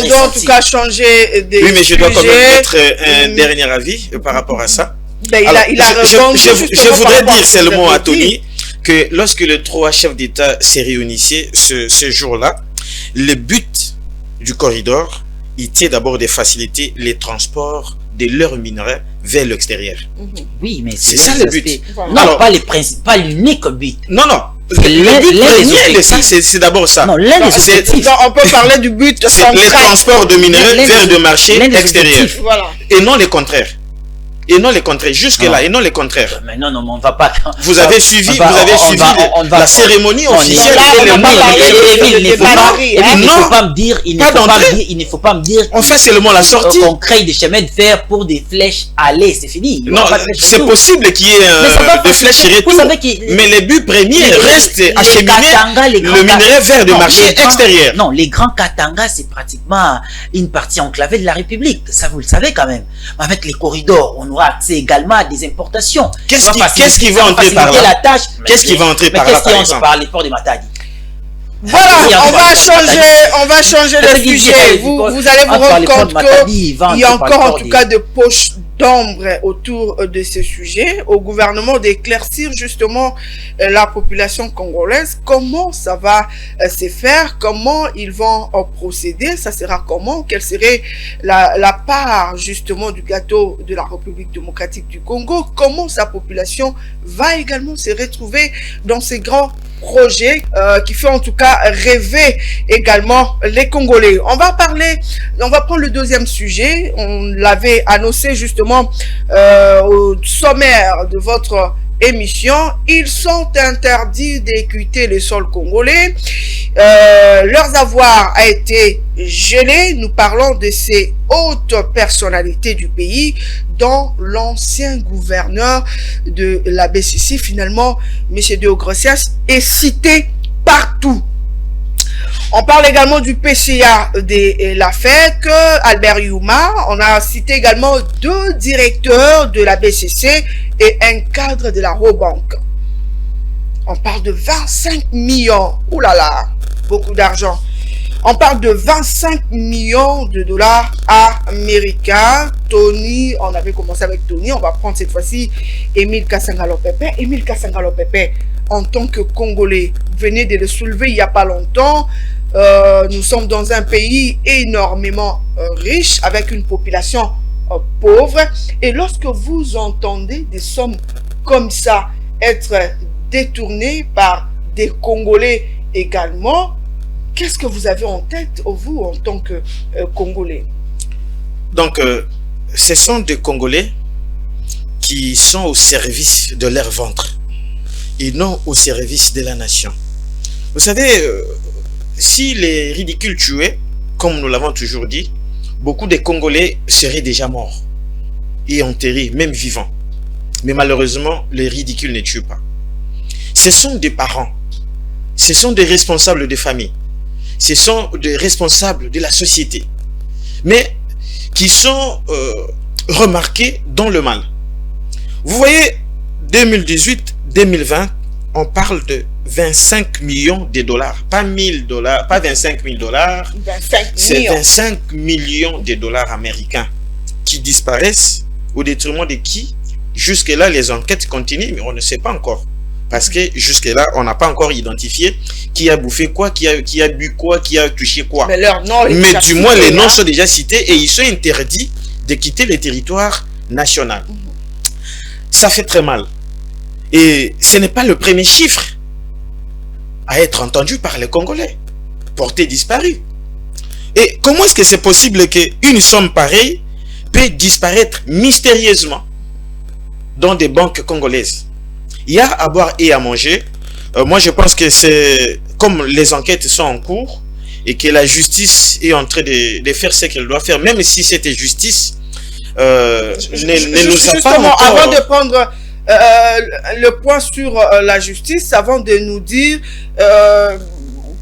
[SPEAKER 1] doit en tout cas changer des
[SPEAKER 2] Oui, mais je dois quand même mettre un dernier avis par rapport à ça. Alors, je voudrais dire seulement à Tony que lorsque les trois chefs d'État se réunissaient ce jour-là, le but du corridor était d'abord de faciliter les transports de leurs minerais vers l'extérieur.
[SPEAKER 3] Oui, mais
[SPEAKER 2] c'est ça le but.
[SPEAKER 3] Voilà. Non, alors, pas l'unique but.
[SPEAKER 2] Non. Le but c'est d'abord ça.
[SPEAKER 3] Non, l'un des objectifs.
[SPEAKER 1] On peut parler du but
[SPEAKER 2] c'est les transports de minerais vers le marché extérieur.
[SPEAKER 1] Voilà.
[SPEAKER 2] Et non le contraire. Et non les contraires, jusque-là, et non les contraires.
[SPEAKER 3] Mais non, on va pas...
[SPEAKER 2] Vous avez suivi la cérémonie officielle.
[SPEAKER 3] Il ne faut pas me dire...
[SPEAKER 2] On fait seulement la sortie.
[SPEAKER 3] On crée des chemins de fer pour des flèches aller, c'est fini.
[SPEAKER 2] Non, c'est possible qu'il y ait des flèches retour. Mais le but premier reste acheminer le minerai vers le marché extérieur.
[SPEAKER 3] Non, les grands Katanga, c'est pratiquement une partie enclavée de la République. Ça, vous le savez quand même. Avec les corridors, on aura accès également à des importations.
[SPEAKER 2] Qu'est-ce qui va entrer par là? Qu'est-ce qui va entrer par là, par exemple?
[SPEAKER 3] Par les ports de Matadi.
[SPEAKER 1] Voilà, on va changer de sujet. Vous allez vous rendre compte qu'il y a encore en tout cas de poches d'ombre autour de ce sujet au gouvernement d'éclaircir justement la population congolaise, comment ça va se faire, comment ils vont procéder, ça sera comment, quelle serait la part justement du gâteau de la République démocratique du Congo, comment sa population va également se retrouver dans ces grands projets qui fait en tout cas rêver également les Congolais. On va prendre le deuxième sujet. On l'avait annoncé justement au sommaire de votre émission. Ils sont interdits d'écuter le sol congolais. Leurs avoirs a été gelé. Nous parlons de ces hautes personnalités du pays, dont l'ancien gouverneur de la BCC, finalement, M. Deogracias, est cité partout. On parle également du PCA de la FEC, Albert Youma. On a cité également 2 directeurs de la BCC et un cadre de la Robank. On parle de 25 millions. Ouh là là, beaucoup d'argent. On parle de 25 millions de dollars américains. Tony, on avait commencé avec Tony. On va prendre cette fois-ci Émile Kasangalo-Pepe. Émile Kasangalo-Pepe, en tant que Congolais, venez de le soulever il n'y a pas longtemps. Nous sommes dans un pays énormément riche, avec une population pauvre. Et lorsque vous entendez des sommes comme ça être détournées par des Congolais également, qu'est-ce que vous avez en tête, vous, en tant que Congolais?
[SPEAKER 2] Donc, ce sont des Congolais qui sont au service de leur ventre et non au service de la nation. Vous savez, si les ridicules tuaient, comme nous l'avons toujours dit, beaucoup de Congolais seraient déjà morts et enterrés, même vivants. Mais malheureusement, les ridicules ne tuent pas. Ce sont des parents, ce sont des responsables de famille, ce sont des responsables de la société, mais qui sont remarqués dans le mal. Vous voyez, 2018-2020, on parle de 25 millions de dollars, pas 1000 dollars, pas 25 000 dollars, c'est 25 millions de dollars américains qui disparaissent au détriment de qui? Jusque-là, les enquêtes continuent, mais on ne sait pas encore. Parce que jusque-là, on n'a pas encore identifié qui a bouffé quoi, qui a bu quoi, qui a touché quoi.
[SPEAKER 1] Mais leur nom est
[SPEAKER 2] Mais
[SPEAKER 1] déjà
[SPEAKER 2] du moins,
[SPEAKER 1] cité,
[SPEAKER 2] les noms
[SPEAKER 1] hein.
[SPEAKER 2] sont déjà cités et ils sont interdits de quitter le territoire national. Ça fait très mal. Et ce n'est pas le premier chiffre à être entendu par les Congolais. Porté disparu. Et comment est-ce que c'est possible qu'une somme pareille peut disparaître mystérieusement dans des banques congolaises? Il y a à boire et à manger. Moi, je pense que c'est comme les enquêtes sont en cours et que la justice est en train de faire ce qu'elle doit faire, même si cette justice ne nous a pas encore...
[SPEAKER 1] Avant de prendre le point sur la justice, avant de nous dire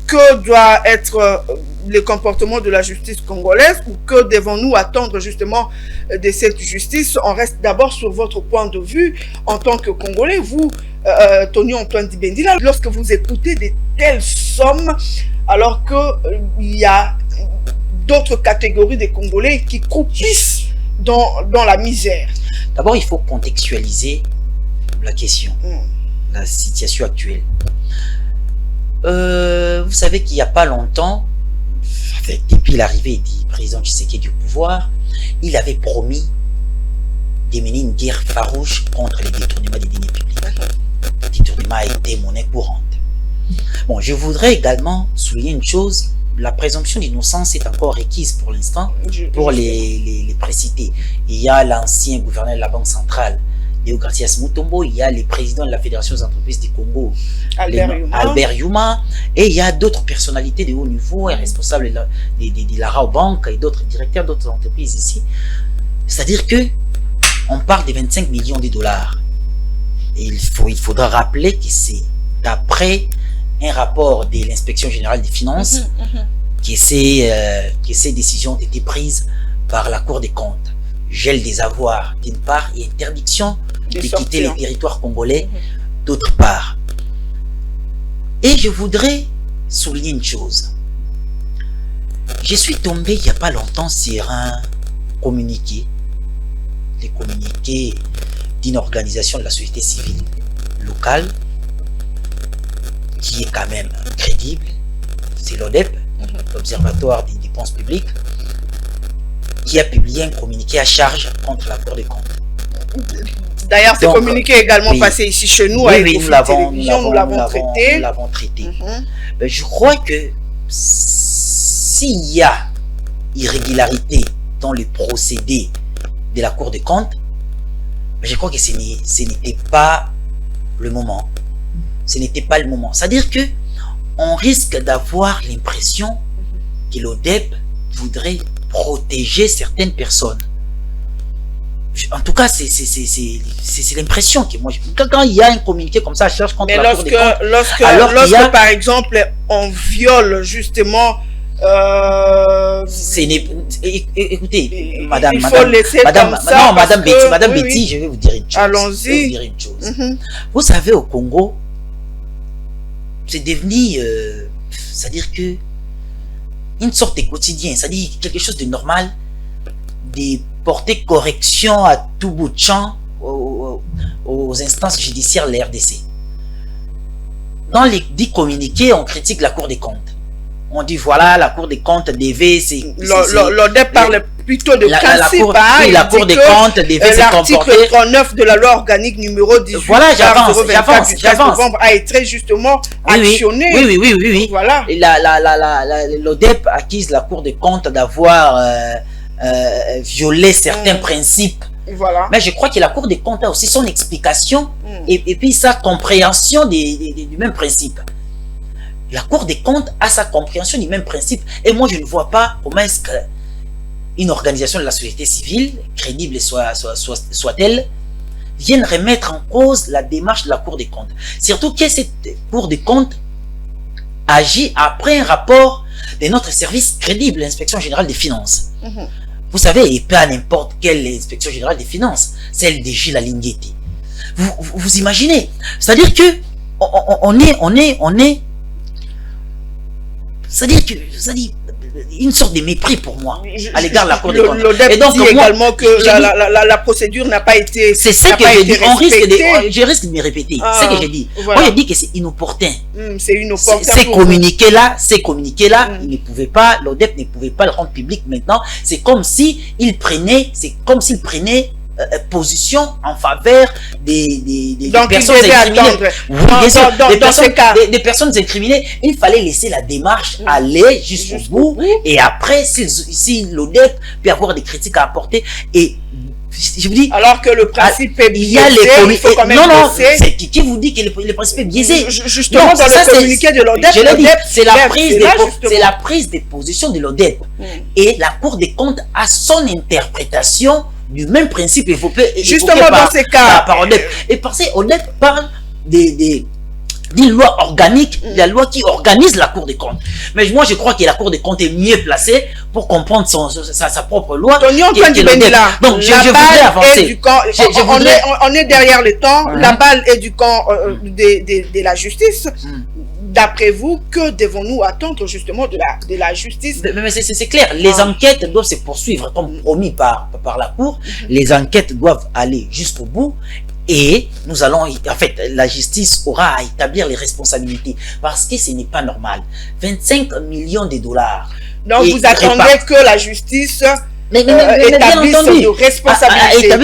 [SPEAKER 1] que doit être le comportement de la justice congolaise ou que devons-nous attendre justement de cette justice, on reste d'abord sur votre point de vue en tant que Congolais. Vous, Tony Antoine Dibendila, lorsque vous écoutez de telles sommes, alors qu'il y a d'autres catégories de Congolais qui croupissent dans la misère.
[SPEAKER 3] D'abord, il faut contextualiser la question, la situation actuelle. Vous savez qu'il n'y a pas longtemps, depuis l'arrivée du président Tshisekedi du pouvoir, il avait promis de mener une guerre farouche contre les détournements des deniers publics. Le détournement a été monnaie courante. Bon, je voudrais également souligner une chose. La présomption d'innocence est encore requise pour l'instant pour les précités. Il y a l'ancien gouverneur de la Banque centrale, Léo Garcias Mutombo, il y a le président de la Fédération des entreprises du Congo, Albert Yuma, et il y a d'autres personnalités de haut niveau, et responsables de la Raobank et d'autres directeurs d'autres entreprises ici. C'est-à-dire que on parle de 25 millions de dollars. Et il faudra rappeler que c'est d'après un rapport de l'inspection générale des finances que ces décisions ont été prises par la Cour des comptes. Gel des avoirs d'une part et interdiction de quitter les territoires congolais d'autre part. Et je voudrais souligner une chose. Je suis tombé il n'y a pas longtemps sur un communiqué, les communiqués d'une organisation de la société civile locale qui est quand même crédible, c'est l'ODEP, l'Observatoire des dépenses publiques, qui a publié un communiqué à charge contre la Cour des comptes.
[SPEAKER 1] D'ailleurs, ce communiqué est également passé ici chez nous,
[SPEAKER 3] oui, nous l'avons traité. Ben, je crois que s'il y a irrégularité dans le procédé de la Cour des comptes, ben, je crois que ce n'était pas le moment. Ce n'était pas le moment. C'est-à-dire que on risque d'avoir l'impression que l'ODEP voudrait protéger certaines personnes. En tout cas, c'est l'impression que moi, quand il y a un communiqué comme ça, je cherche contre la Cour des comptes.
[SPEAKER 1] Lorsque par exemple, on viole justement...
[SPEAKER 3] écoutez, madame
[SPEAKER 1] oui,
[SPEAKER 3] Betty, je vais vous dire une chose.
[SPEAKER 1] Allons-y.
[SPEAKER 3] Vous savez, au Congo, c'est devenu, c'est-à-dire que une sorte de quotidien, c'est-à-dire quelque chose de normal, de porter correction à tout bout de champ aux instances judiciaires de la RDC. Dans les 10 communiqués, on critique la Cour des comptes. On dit voilà, la Cour des comptes devait...
[SPEAKER 1] L'ODEP parle plutôt de principe.
[SPEAKER 3] La Cour des comptes devait se comporter...
[SPEAKER 1] L'article 39 de la loi organique numéro 18
[SPEAKER 3] voilà, j'avance.
[SPEAKER 1] novembre a été justement actionné.
[SPEAKER 3] Oui.
[SPEAKER 1] Voilà.
[SPEAKER 3] L'ODEP accuse la Cour des comptes d'avoir violé certains principes.
[SPEAKER 1] Voilà.
[SPEAKER 3] Mais je crois que la Cour des comptes a aussi son explication et puis sa compréhension du même principe. La Cour des comptes a sa compréhension du même principe. Et moi, je ne vois pas comment est-ce qu'une organisation de la société civile, crédible soit-elle, vienne remettre en cause la démarche de la Cour des comptes. Surtout que cette Cour des comptes agit après un rapport de notre service crédible, l'inspection générale des finances. Vous savez, et pas n'importe quelle inspection générale des finances, celle de Gilles Alinguetti. Vous imaginez? C'est-à-dire que on est c'est-à-dire que une sorte de mépris pour moi à l'égard de la Cour des comptes.
[SPEAKER 1] Et donc, dit également que la procédure n'a pas été.
[SPEAKER 3] C'est ce que je dis. Je risque de me répéter. C'est ce que j'ai dit. Voilà. Moi, je dis que c'est inopportun. C'est inopportun. Ces communiqués-là, ils ne pouvaient pas, l'ODEP ne pouvait pas le rendre public maintenant. C'est comme s'il prenait, position en faveur des personnes incriminées. Des personnes incriminées. Il fallait laisser la démarche aller jusqu'au bout. Et après, si l'ODEP peut avoir des critiques à apporter, et je vous dis, alors que le principe est biaisé, il faut quand même c'est qui vous dit que le principe est biaisé. Justement, dans le communiqué de l'ODEP, je l'ai dit, c'est la prise de position de l'ODEP. Et la Cour des comptes a son interprétation du même principe évoqué justement dans ces cas par ODEP. Et parce que ODEP parle d'une loi organique, la loi qui organise la Cour des comptes. Mais moi, je crois que la Cour des comptes est mieux placée pour comprendre sa propre loi. Donc, je voudrais avancer.
[SPEAKER 1] On est derrière le temps. La balle est du camp de la justice. D'après vous, que devons-nous attendre justement de la justice?
[SPEAKER 3] Mais c'est clair, les enquêtes doivent se poursuivre comme promis par la Cour. Les enquêtes doivent aller jusqu'au bout. Et nous allons, en fait, la justice aura à établir les responsabilités. Parce que ce n'est pas normal. 25 millions de dollars.
[SPEAKER 1] Donc vous attendez que la justice établisse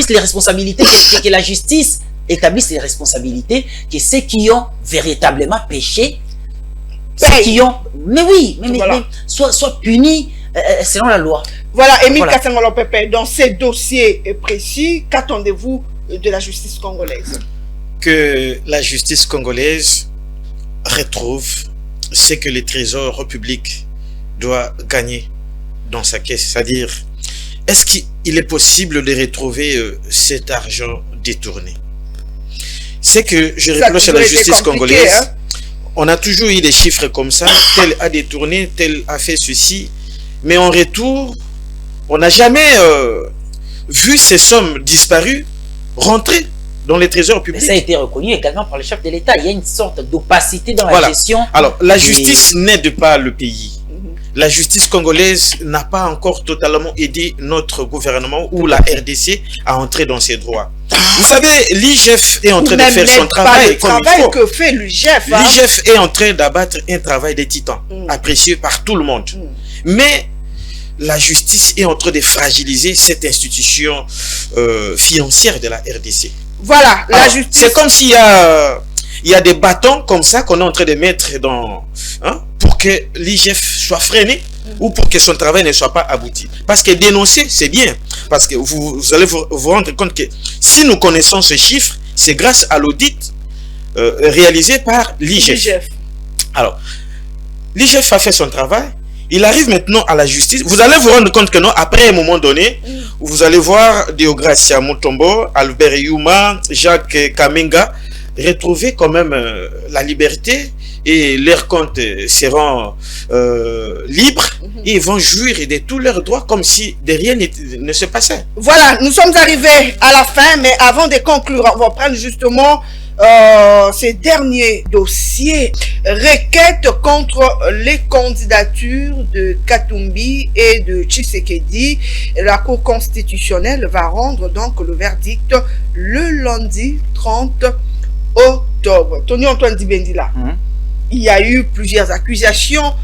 [SPEAKER 3] les responsabilités, que la justice établisse les responsabilités, que ceux qui ont véritablement péché, ceux qui ont, mais soient punis selon la loi.
[SPEAKER 1] Voilà, Émile Kassangolo Pepe, dans ces dossiers précis, qu'attendez-vous de la justice congolaise?
[SPEAKER 2] Que la justice congolaise retrouve ce que le trésor public doit gagner dans sa caisse. C'est-à-dire, est-ce qu'il est possible de retrouver cet argent détourné? C'est que je reproche à la justice congolaise. On a toujours eu des chiffres comme ça, tel a détourné, tel a fait ceci, mais en retour, on n'a jamais vu ces sommes disparues rentrer dans les trésors publics.
[SPEAKER 3] Mais ça a été reconnu également par le chef de l'État. Il y a une sorte d'opacité dans la gestion.
[SPEAKER 2] Alors, la justice n'aide pas le pays. La justice congolaise n'a pas encore totalement aidé notre gouvernement ou la RDC à entrer dans ses droits. Vous savez, l'IGF est en train de faire son travail comme il faut.
[SPEAKER 1] Que fait l'IGF,
[SPEAKER 2] l'IGF est en train d'abattre un travail de titan, apprécié par tout le monde. Mais la justice est en train de fragiliser cette institution financière de la RDC.
[SPEAKER 1] Voilà, la justice.
[SPEAKER 2] C'est comme s'il y a des bâtons comme ça qu'on est en train de mettre dans, pour que l'IGF soit freiné ou pour que son travail ne soit pas abouti. Parce que dénoncer, c'est bien. Parce que vous allez vous rendre compte que si nous connaissons ce chiffre, c'est grâce à l'audit réalisé par l'IGF. Alors, l'IGF a fait son travail. Il arrive maintenant à la justice. Vous allez vous rendre compte que non, après un moment donné, vous allez voir Deogracia Mutombo, Albert Yuma, Jacques Kamenga retrouver quand même la liberté et leurs comptes seront libres et ils vont jouir de tous leurs droits comme si de rien ne se passait.
[SPEAKER 1] Voilà, nous sommes arrivés à la fin, mais avant de conclure, on va prendre justement ces derniers dossiers. Requête contre les candidatures de Katumbi et de Tshisekedi. La Cour constitutionnelle va rendre donc le verdict le lundi 30 octobre. Tony Antoine Dibendila, il y a eu plusieurs accusations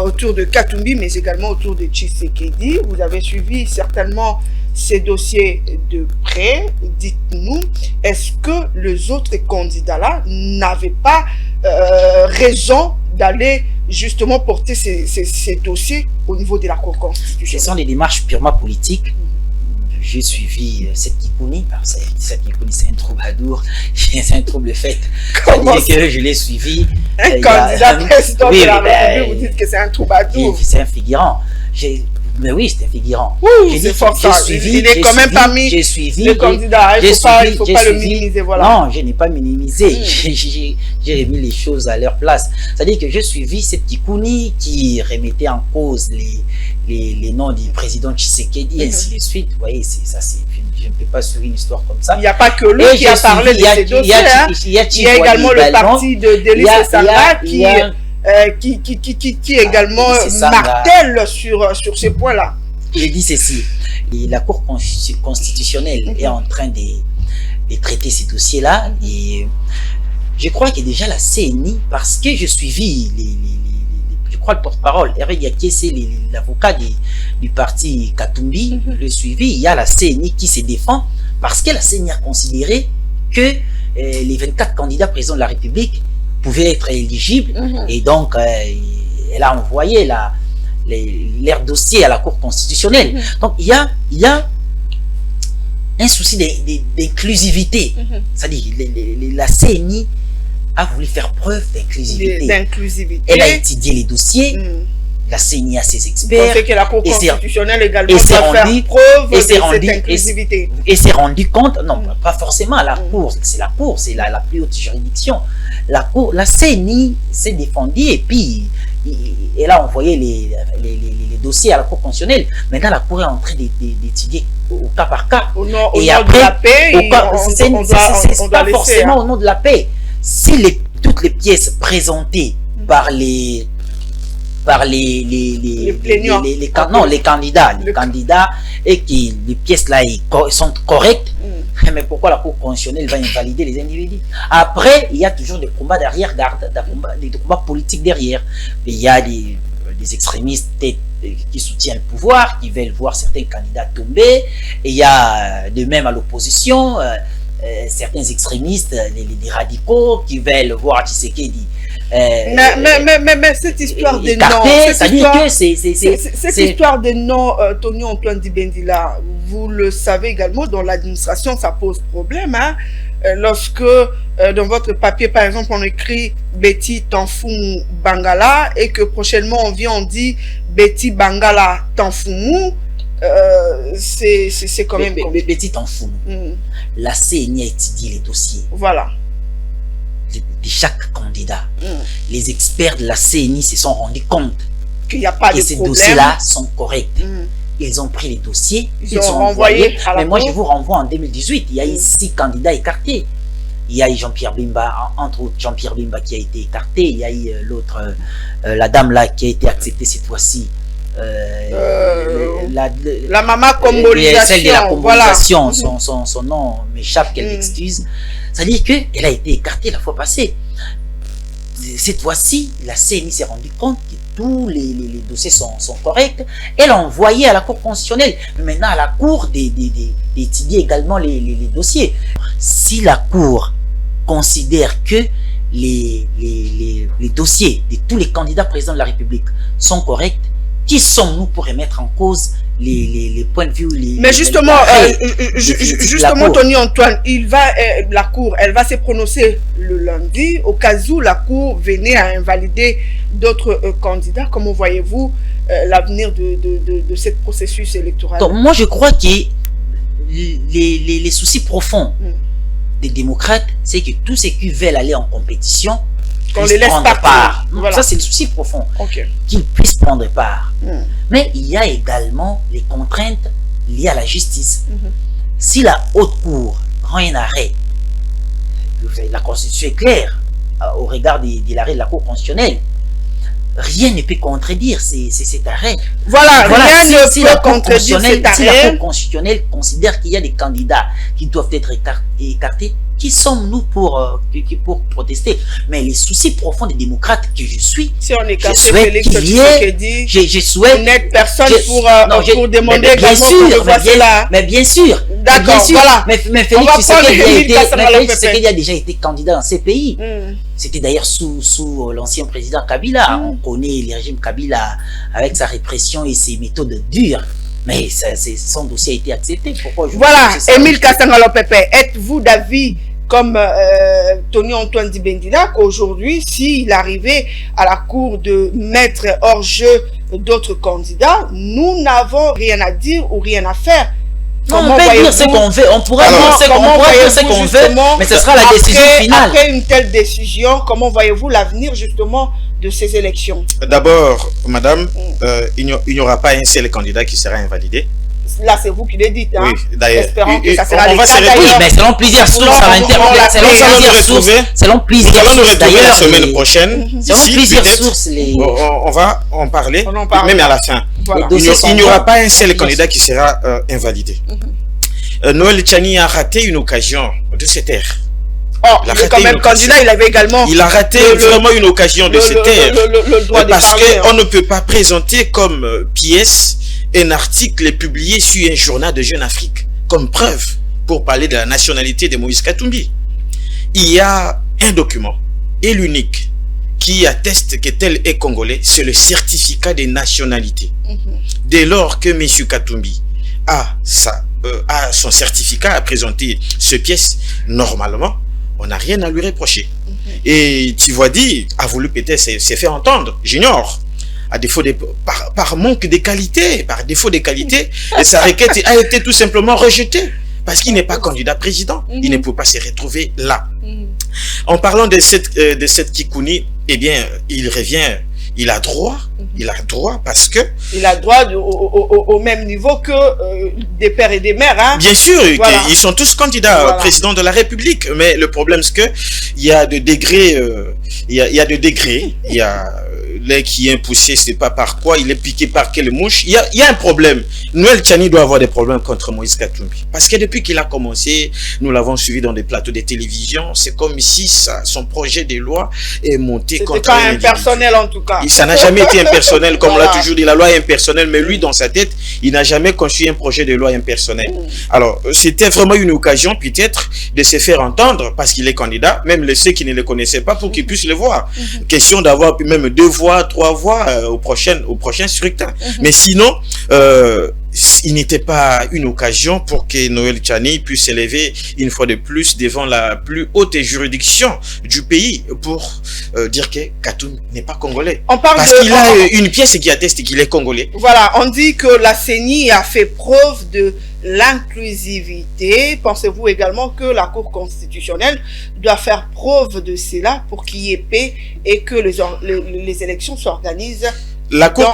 [SPEAKER 1] autour de Katumbi, mais également autour de Tshisekedi. Vous avez suivi certainement ces dossiers de près. Dites-nous, est-ce que les autres candidats-là n'avaient pas raison d'aller justement porter ces dossiers au niveau de la Cour constitutionnelle?
[SPEAKER 3] Ce sont des démarches purement politiques. J'ai suivi cette Kikouni, cette Kikouni c'est un troubadour, c'est un trouble fait. C'est-à-dire que je l'ai suivi.
[SPEAKER 1] Un candidat président de la République, vous dites que c'est un troubadour.
[SPEAKER 3] C'est un figurant. Mais oui, c'était figurant.
[SPEAKER 1] Oui, c'est fort ça. Il est quand même parmi les candidats. Il ne faut pas le minimiser. Voilà.
[SPEAKER 3] Non, je n'ai pas minimisé. J'ai mis les choses à leur place. C'est-à-dire que j'ai suivi cette Kikouni qui remettait en cause les noms du président Tshisekedi et ainsi de suite. Vous voyez, je ne peux pas suivre une histoire comme ça.
[SPEAKER 1] Il n'y a pas que lui qui a parlé de ces dossiers. Il y a également le parti de Delis Sassanga qui également martèle sur ces points-là.
[SPEAKER 3] Je dis ceci, la Cour constitutionnelle est en train de traiter ces dossiers-là, et je crois que déjà la CNI, parce que je suivis je crois le porte-parole, Eric Yakiese, l'avocat du parti Katumbi, le suivi, il y a la CNI qui se défend, parce que la CNI a considéré que les 24 candidats présidents de la République pouvaient être éligibles, et donc elle a envoyé leur dossier à la Cour constitutionnelle. Donc il y a un souci d'inclusivité. C'est-à-dire la CNI a voulu faire preuve d'inclusivité. Elle a étudié les dossiers, la CNI a ses experts,
[SPEAKER 1] que la Cour constitutionnelle également doit faire preuve de cette inclusivité.
[SPEAKER 3] Et s'est rendu compte, non, pas forcément la Cour, c'est la plus haute juridiction. La CNI s'est défendue, et puis elle a envoyé les dossiers à la Cour constitutionnelle. Maintenant, la Cour est en train d'étudier au cas par cas.
[SPEAKER 1] Au nom de la paix,
[SPEAKER 3] c'est pas forcément au nom de la paix. Si toutes les pièces présentées par les candidats, et que les pièces là sont correctes, mais pourquoi la Cour constitutionnelle va invalider les individus? Après, il y a toujours des combats derrière, des combats politiques derrière. Il y a des extrémistes qui soutiennent le pouvoir, qui veulent voir certains candidats tomber, et il y a de même à l'opposition certains extrémistes, les radicaux, qui veulent voir Tshisekedi.
[SPEAKER 1] Mais cette histoire de cette histoire de non, Tony Antoine Dibendi là, vous le savez également, dans l'administration, ça pose problème. Hein? Lorsque dans votre papier, par exemple, on écrit Betty Tanfumu Bangala, et que prochainement on dit Betty Bangala Tanfumu, c'est quand même
[SPEAKER 3] Betty Tanfumu. La CNI a étudié les dossiers.
[SPEAKER 1] Voilà.
[SPEAKER 3] De chaque candidat. Les experts de la CNI se sont rendus compte
[SPEAKER 1] qu'il n'y a pas de problème.
[SPEAKER 3] Ces dossiers-là sont corrects. Ils ont pris les dossiers, ils ont envoyé. Mais moi, je vous renvoie en 2018. Il y a eu 6 candidats écartés. Il y a eu Jean-Pierre Bemba, entre autres Jean-Pierre Bemba qui a été écarté. Il y a eu l'autre, la dame là qui a été acceptée cette fois-ci.
[SPEAKER 1] La maman combolisation.
[SPEAKER 3] Celle de la combolisation, voilà. Son nom m'échappe, qu'elle m'excuse. C'est-à-dire qu'elle a été écartée la fois passée. Cette fois-ci, la CNI s'est rendu compte que tous les dossiers sont corrects. Elle a envoyé à la Cour constitutionnelle. Mais maintenant, à la Cour d'étudier également les dossiers. Si la Cour considère que les dossiers de tous les candidats présidents de la République sont corrects, qui sommes-nous pour remettre en cause les points de vue?
[SPEAKER 1] Mais justement, Tony Antoine, la Cour, elle va se prononcer le lundi, au cas où la Cour venait à invalider d'autres candidats. Comment voyez-vous l'avenir de ce processus électoral?
[SPEAKER 3] Donc, moi, je crois que les soucis profonds des démocrates, c'est que tous ceux qui veulent aller en compétition,
[SPEAKER 1] qu'on les laisse partir.
[SPEAKER 3] Voilà. Ça, c'est le souci profond. Qu'ils puissent prendre part. Mais il y a également les contraintes liées à la justice. Si la haute cour rend un arrêt, la Constitution est claire au regard de l'arrêt de la Cour constitutionnelle, rien ne peut contredire cet arrêt.
[SPEAKER 1] Voilà, rien ne peut contredire cet arrêt.
[SPEAKER 3] Si la Cour constitutionnelle considère qu'il y a des candidats qui doivent être écartés, qui sommes-nous pour protester? Mais les soucis profonds des démocrates que je suis,
[SPEAKER 1] si on écarte
[SPEAKER 3] je souhaite qu'il y ait, je souhaite,
[SPEAKER 1] vous n'êtes personne pour demander également qu'on voit cela.
[SPEAKER 3] Mais bien sûr,
[SPEAKER 1] d'accord, voilà.
[SPEAKER 3] Mais Félix Tshisekedi a déjà été candidat dans ces pays. C'était d'ailleurs sous l'ancien président Kabila. On connaît le régime Kabila avec sa répression et ses méthodes dures. Mais son dossier a été accepté. Pourquoi
[SPEAKER 1] voilà, Émile Kasangalo-Pepe, êtes-vous d'avis comme Tony Antoine Dibendi qu'aujourd'hui, s'il arrivait à la Cour de mettre hors jeu d'autres candidats, nous n'avons rien à dire ou rien à faire?
[SPEAKER 3] Non, on peut dire ce qu'on veut, on pourrait dire ce qu'on veut, mais ce sera la décision finale.
[SPEAKER 1] Après une telle décision, comment voyez-vous l'avenir justement de ces élections?
[SPEAKER 2] D'abord, madame, il n'y aura pas un seul candidat qui sera invalidé.
[SPEAKER 1] là, c'est vous qui le dites. Hein.
[SPEAKER 2] Oui, d'ailleurs.
[SPEAKER 1] Espérons que ça sera
[SPEAKER 2] on
[SPEAKER 1] le
[SPEAKER 2] va
[SPEAKER 1] cas,
[SPEAKER 2] se retrouver.
[SPEAKER 3] Oui,
[SPEAKER 1] d'ailleurs.
[SPEAKER 3] mais selon plusieurs sources,
[SPEAKER 1] Nous allons
[SPEAKER 2] nous retrouver la semaine prochaine.
[SPEAKER 3] Selon
[SPEAKER 2] Ici,
[SPEAKER 3] plusieurs
[SPEAKER 2] peut-être,
[SPEAKER 3] sources,
[SPEAKER 2] on va en parler,
[SPEAKER 1] On en parle.
[SPEAKER 2] même à la fin.
[SPEAKER 1] Voilà.
[SPEAKER 2] Il n'y aura pas un seul candidat qui sera invalidé. Noël Tchani a raté une occasion de se taire.
[SPEAKER 1] Oh,
[SPEAKER 2] Il a
[SPEAKER 1] mais
[SPEAKER 2] raté
[SPEAKER 1] quand
[SPEAKER 2] une
[SPEAKER 1] même
[SPEAKER 2] occasion.
[SPEAKER 1] candidat, il avait également...
[SPEAKER 2] Il a raté vraiment une occasion de se taire.
[SPEAKER 1] Le droit de
[SPEAKER 2] Parce
[SPEAKER 1] parler.
[SPEAKER 2] qu'on ne peut pas présenter comme pièce un article publié sur un journal de Jeune Afrique comme preuve pour parler de la nationalité de Moïse Katumbi. Il y a un document, et l'unique, qui atteste que tel est congolais, c'est le certificat de nationalité. Dès lors que M. Katumbi a son certificat à présenter ce pièce, normalement, on n'a rien à lui reprocher. Et Tivouadi a voulu peut-être se faire entendre, j'ignore, à défaut de, par manque de qualité, par défaut de qualité, et sa requête a été tout simplement rejetée. Parce qu'il n'est pas candidat président, il ne peut pas se retrouver là. En parlant de cette Kikouni, eh bien, il revient, il a droit parce que...
[SPEAKER 1] Il a droit au même niveau que des pères et des mères. Hein?
[SPEAKER 2] Bien sûr,
[SPEAKER 1] Voilà.
[SPEAKER 2] ils sont tous candidats président de la République, mais le problème c'est que il y a de degrés, il y a l'un qui est poussé, c'est pas par quoi, il est piqué par quelle mouche. Il y a un problème. Noël Tchani doit avoir des problèmes contre Moïse Katumbi. Parce que depuis qu'il a commencé, nous l'avons suivi dans des plateaux de télévision, c'est comme si son projet de loi est monté contre...
[SPEAKER 1] C'était pas impersonnel en tout cas.
[SPEAKER 2] Ça n'a jamais été impersonnel, comme
[SPEAKER 1] Voilà.
[SPEAKER 2] on l'a toujours dit, la loi est impersonnelle, mais lui, dans sa tête, il n'a jamais conçu un projet de loi impersonnel. Alors, c'était vraiment une occasion, peut-être, de se faire entendre, parce qu'il est candidat, même ceux qui ne le connaissaient pas, pour qu'ils puissent le voir. Question d'avoir même 2 voix, 3 voix au prochain scrutin. Mais sinon, il n'était pas une occasion pour que Noël Tchani puisse s'élever une fois de plus devant la plus haute juridiction du pays pour dire que Katumbi n'est pas congolais.
[SPEAKER 1] On parle
[SPEAKER 2] parce qu'il a une pièce qui atteste qu'il est congolais.
[SPEAKER 1] Voilà, on dit que la CENI a fait preuve de l'inclusivité. Pensez-vous également que la Cour constitutionnelle doit faire preuve de cela pour qu'il y ait paix et que les élections s'organisent?
[SPEAKER 2] La Cour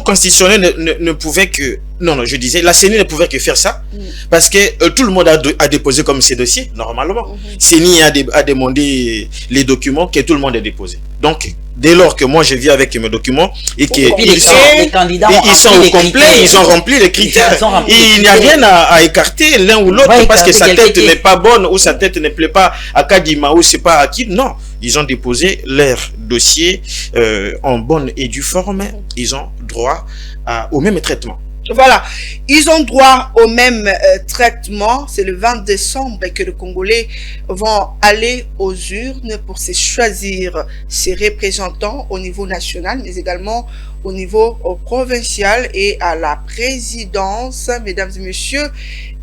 [SPEAKER 2] constitutionnelle ne pouvait que... Non, je disais, la CENI ne pouvait que faire ça, parce que tout le monde a déposé comme ses dossiers, normalement. CENI a demandé les documents que tout le monde a déposé. Donc, dès lors que moi je vis avec mes documents et qu'ils sont au complet, ils ont rempli les critères. Il n'y a rien à écarter l'un ou l'autre parce que sa tête n'est pas bonne ou sa tête ne plaît pas à Kadima ou c'est pas à qui. Non, ils ont déposé leur dossier en bonne et due forme. Ils ont droit au même traitement.
[SPEAKER 1] Voilà, ils ont droit au même traitement. C'est le 20 décembre que les Congolais vont aller aux urnes pour se choisir ses représentants au niveau national, mais également au niveau provincial et à la présidence. Mesdames et messieurs,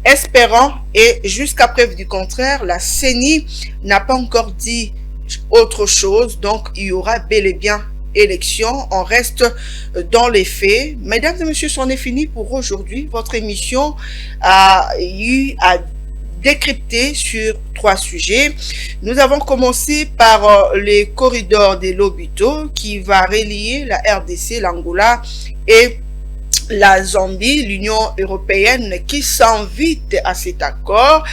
[SPEAKER 1] espérant, et jusqu'à preuve du contraire, la CENI n'a pas encore dit autre chose, donc il y aura bel et bien élection. On reste dans les faits. Mesdames et messieurs, c'en est fini pour aujourd'hui. Votre émission a eu à décrypter sur 3 sujets. Nous avons commencé par les corridors des Lobito qui va relier la RDC, l'Angola et la Zambie, l'Union européenne qui s'invite à cet accord.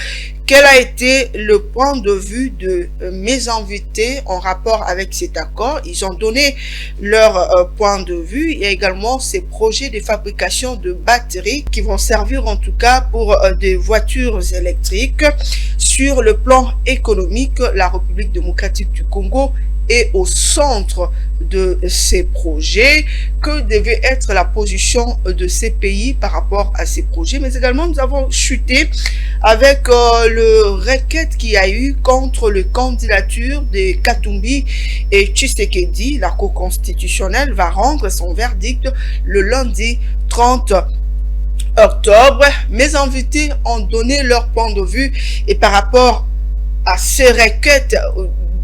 [SPEAKER 1] Quel a été le point de vue de mes invités en rapport avec cet accord? Ils ont donné leur point de vue. Il y a également ces projets de fabrication de batteries qui vont servir en tout cas pour des voitures électriques. Sur le plan économique, la République démocratique du Congo est au centre de ces projets. Que devait être la position de ces pays par rapport à ces projets? Mais également, nous avons chuté avec le requête qu'il y a eu contre la candidature de Katumbi et Tshisekedi. La Cour constitutionnelle va rendre son verdict le lundi 30 octobre. Mes invités ont donné leur point de vue et par rapport à ces requêtes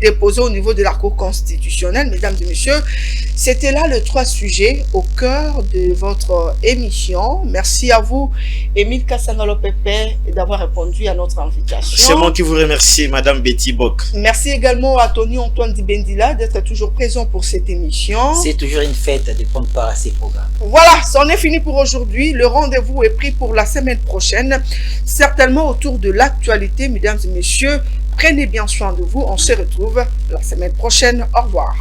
[SPEAKER 1] déposé au niveau de la Cour constitutionnelle. Mesdames et messieurs, c'était là les 3 sujets au cœur de votre émission. Merci à vous, Émile Kassangalo-Pepe, d'avoir répondu à notre invitation.
[SPEAKER 2] C'est moi qui vous remercie, Madame Betty Bock.
[SPEAKER 1] Merci également à Tony Antoine Dibendila d'être toujours présent pour cette émission.
[SPEAKER 3] C'est toujours une fête de prendre part à ces programmes.
[SPEAKER 1] Voilà, c'en est fini pour aujourd'hui. Le rendez-vous est pris pour la semaine prochaine, certainement autour de l'actualité. Mesdames et messieurs, prenez bien soin de vous. On se retrouve la semaine prochaine. Au revoir.